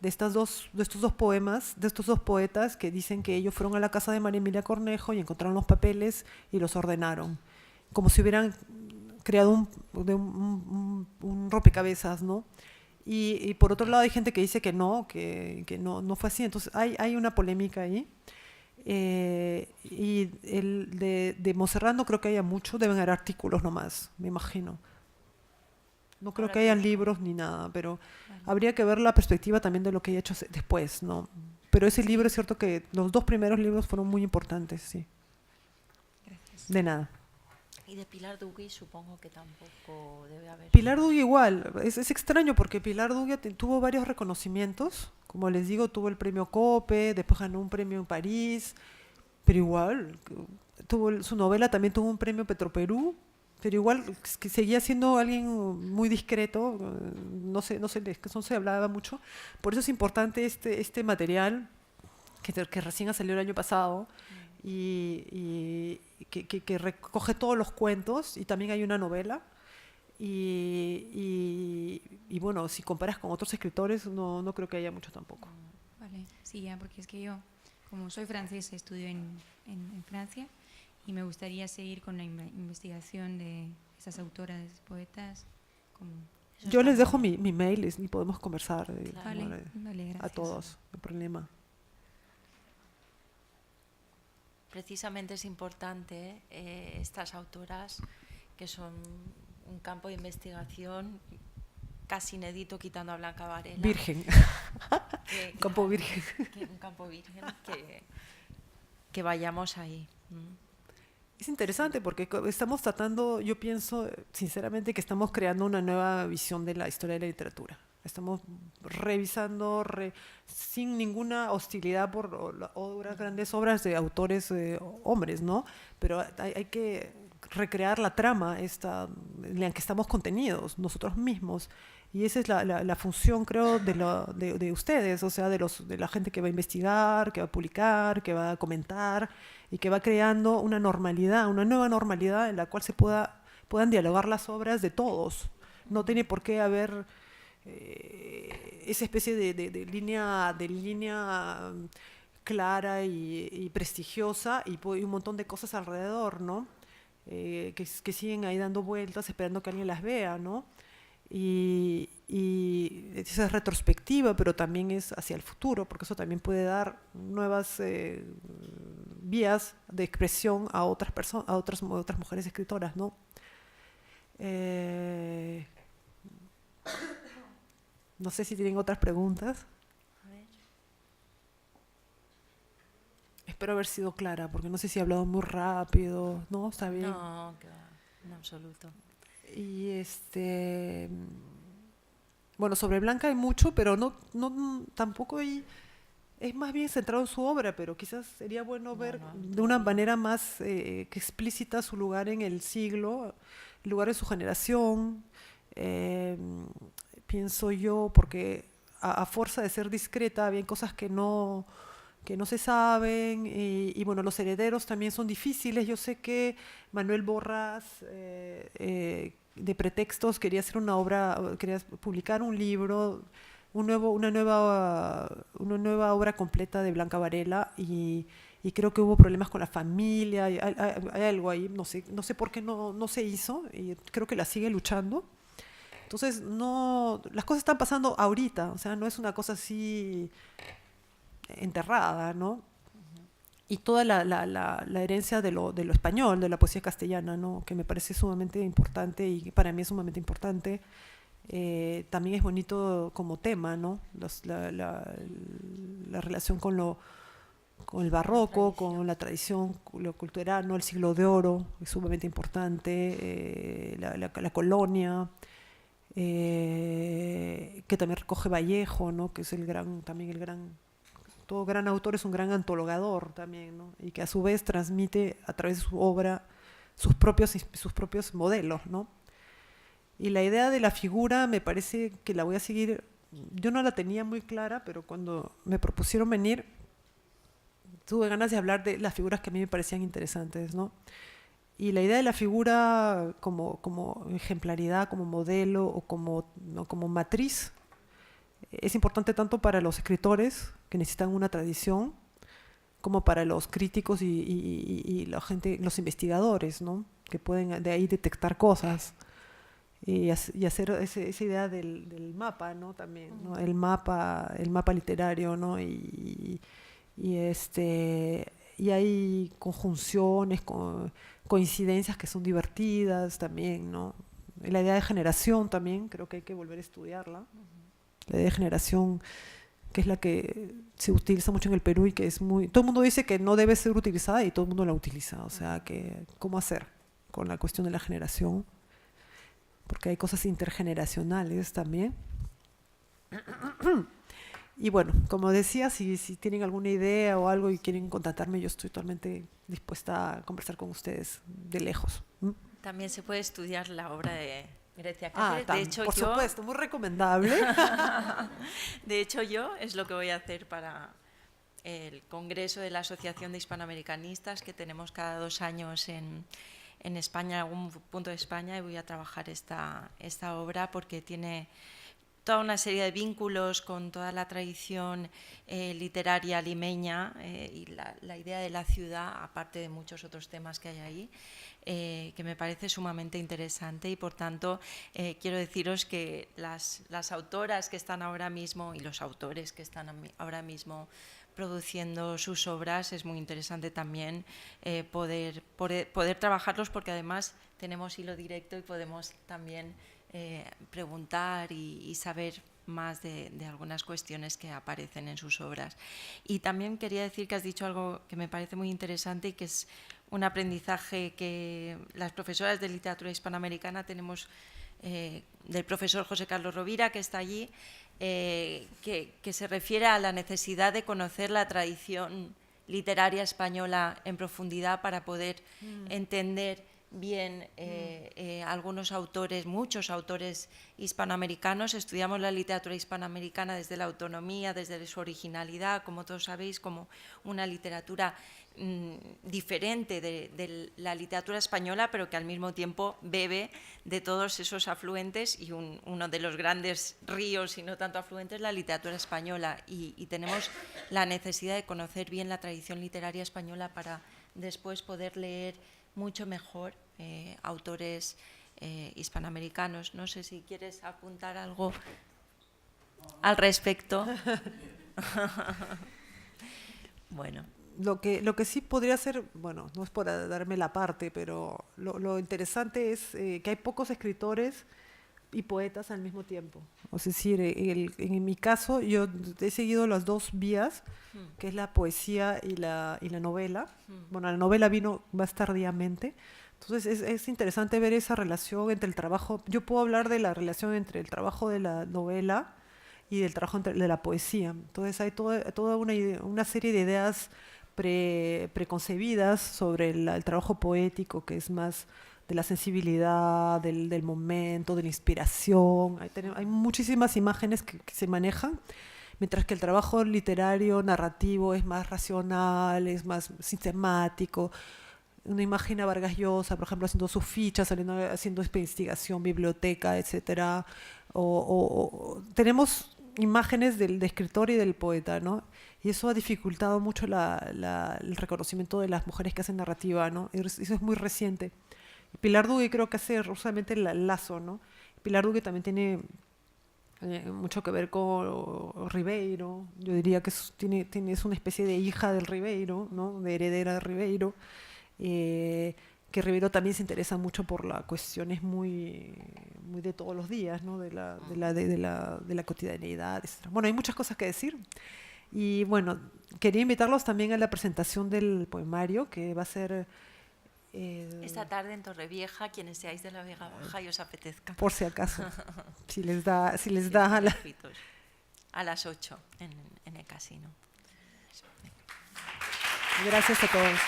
de estos dos poemas, de estos dos poetas que dicen que ellos fueron a la casa de María Emilia Cornejo y encontraron los papeles y los ordenaron, como si hubieran creado un rompecabezas, ¿no? Y por otro lado hay gente que dice que no fue así. Entonces hay una polémica ahí. Y el de Montserrat no creo que haya mucho, deben haber artículos nomás, me imagino. No creo que hayan libros ni nada, pero habría que ver la perspectiva también de lo que haya hecho después, ¿no? Pero ese libro es cierto que los dos primeros libros fueron muy importantes, sí. Gracias. De nada. Y de Pilar Dugui supongo que tampoco debe haber. Pilar Dugui igual, es extraño porque Pilar Dugui tuvo varios reconocimientos, como les digo, tuvo el premio COPE, después ganó un premio en París, pero igual, su novela también tuvo un premio Petroperú, pero igual que seguía siendo alguien muy discreto, no se hablaba mucho. Por eso es importante este material que recién ha salido el año pasado y que recoge todos los cuentos y también hay una novela. Y bueno, si comparas con otros escritores, no creo que haya mucho tampoco. Vale, sí, ya, porque es que yo, como soy francesa, estudio en Francia y me gustaría seguir con la investigación de esas autoras, poetas, como Eso Yo está les dejo muy bien. mi mail y podemos conversar Vale, ¿vale? vale, A gracias. todos, no hay problema. Precisamente es importante estas autoras, que son un campo de investigación casi inédito, quitando a Blanca Varela. Virgen, campo Claro, virgen. un campo virgen, que vayamos ahí. Es interesante porque estamos tratando, yo pienso sinceramente que estamos creando una nueva visión de la historia de la literatura. Estamos revisando sin ninguna hostilidad por grandes obras de autores hombres, ¿no? Pero hay que recrear la trama en la que estamos contenidos nosotros mismos. Y esa es la función, creo, de ustedes, o sea, de la gente que va a investigar, que va a publicar, que va a comentar y que va creando una normalidad, una nueva normalidad en la cual puedan dialogar las obras de todos. No tiene por qué haber esa especie de línea clara y prestigiosa y un montón de cosas alrededor, ¿no? Que siguen ahí dando vueltas esperando que alguien las vea, ¿no? Y esa es retrospectiva, pero también es hacia el futuro, porque eso también puede dar nuevas vías de expresión a otras personas, a otras mujeres escritoras, ¿no? No sé si tienen otras preguntas. A ver. Espero haber sido clara, porque no sé si he hablado muy rápido, ¿no? Está bien. No, que va, en absoluto. Y bueno, sobre Blanca hay mucho, pero tampoco es más bien centrado en su obra, pero quizás sería bueno ver de una manera más que explícita su lugar en el siglo, el lugar de su generación, pienso yo, porque a fuerza de ser discreta había cosas que no se saben y bueno, los herederos también son difíciles. Yo sé que Manuel Borras de Pretextos quería hacer una obra, quería publicar un libro, una nueva obra completa de Blanca Varela y creo que hubo problemas con la familia, hay algo ahí, no sé por qué no se hizo y creo que la sigue luchando. Entonces, las cosas están pasando ahorita, o sea, no es una cosa así enterrada, ¿no? Y toda la herencia de lo español, de la poesía castellana, ¿no? Que me parece sumamente importante y para mí es sumamente importante. También es bonito como tema, ¿no? La relación con el barroco, con la tradición, lo cultural, ¿no? El siglo de oro es sumamente importante, la colonia, que también recoge Vallejo, ¿no? Que es también el gran todo gran autor es un gran antologador también, ¿no? Y que a su vez transmite a través de su obra sus propios modelos, ¿no? Y la idea de la figura me parece que la voy a seguir, yo no la tenía muy clara, pero cuando me propusieron venir, tuve ganas de hablar de las figuras que a mí me parecían interesantes, ¿no? Y la idea de la figura como ejemplaridad, como modelo o como matriz es importante tanto para los escritores que necesitan una tradición como para los críticos y la gente, los investigadores, ¿no? Que pueden de ahí detectar cosas y hacer esa idea del mapa, ¿no? También, ¿no? El mapa literario, ¿no? Y hay conjunciones, coincidencias que son divertidas también, ¿no? Y la idea de generación también creo que hay que volver a estudiarla. La idea de generación, que es la que se utiliza mucho en el Perú y que es muy... Todo el mundo dice que no debe ser utilizada y todo el mundo la utiliza. O sea, ¿cómo hacer con la cuestión de la generación? Porque hay cosas intergeneracionales también. Y bueno, como decía, si tienen alguna idea o algo y quieren contactarme, yo estoy totalmente dispuesta a conversar con ustedes de lejos. También se puede estudiar la obra de Grecia Cáceres. De hecho, por supuesto, muy recomendable. De hecho, yo es lo que voy a hacer para el Congreso de la Asociación de Hispanoamericanistas que tenemos cada 2 años en España, en algún punto de España, y voy a trabajar esta obra porque tiene toda una serie de vínculos con toda la tradición literaria limeña y la idea de la ciudad, aparte de muchos otros temas que hay ahí, que me parece sumamente interesante y, por tanto, quiero deciros que las autoras que están ahora mismo y los autores que están ahora mismo produciendo sus obras, es muy interesante también poder trabajarlos, porque además tenemos hilo directo y podemos también preguntar y saber más de algunas cuestiones que aparecen en sus obras. Y también quería decir que has dicho algo que me parece muy interesante y que es un aprendizaje que las profesoras de literatura hispanoamericana tenemos del profesor José Carlos Rovira, que está allí, que se refiere a la necesidad de conocer la tradición literaria española en profundidad para poder entender bien algunos autores, muchos autores hispanoamericanos. Estudiamos la literatura hispanoamericana desde la autonomía, desde su originalidad, como todos sabéis, como una literatura diferente de la literatura española, pero que al mismo tiempo bebe de todos esos afluentes, y uno de los grandes ríos, y no tanto afluentes, la literatura española, y tenemos la necesidad de conocer bien la tradición literaria española para después poder leer mucho mejor autores hispanoamericanos. No sé si quieres apuntar algo al respecto. Bueno. Lo que sí podría ser, bueno, no es por darme la parte, pero lo interesante es que hay pocos escritores y poetas al mismo tiempo. Es decir, en mi caso yo he seguido las dos vías, que es la poesía y la novela. Bueno, la novela vino más tardíamente. Entonces es interesante ver esa relación entre el trabajo. Yo puedo hablar de la relación entre el trabajo de la novela y del trabajo de la poesía. Entonces hay toda una serie de ideas preconcebidas sobre el trabajo poético, que es más de la sensibilidad, del momento, de la inspiración. Hay muchísimas imágenes que se manejan, mientras que el trabajo literario, narrativo, es más racional, es más sistemático. Uno imagina a Vargas Llosa, por ejemplo, haciendo sus fichas, haciendo investigación, biblioteca, etc. Tenemos imágenes del escritor y del poeta, ¿no? Y eso ha dificultado mucho el reconocimiento de las mujeres que hacen narrativa, ¿no? Eso es muy reciente. Pilar Duque creo que hace justamente el lazo, ¿no? Pilar Duque también tiene mucho que ver con Ribeiro. Yo diría que es una especie de hija del Ribeiro, ¿no? De heredera de Ribeiro. Que Ribeiro también se interesa mucho por las cuestiones muy de todos los días, ¿no? de la cotidianidad, etc. Bueno, hay muchas cosas que decir. Y bueno, quería invitarlos también a la presentación del poemario, que va a ser esta tarde en Torrevieja, quienes seáis de la Vega Baja y os apetezca. Por si acaso, si les da a las 8 en el casino. Gracias a todos.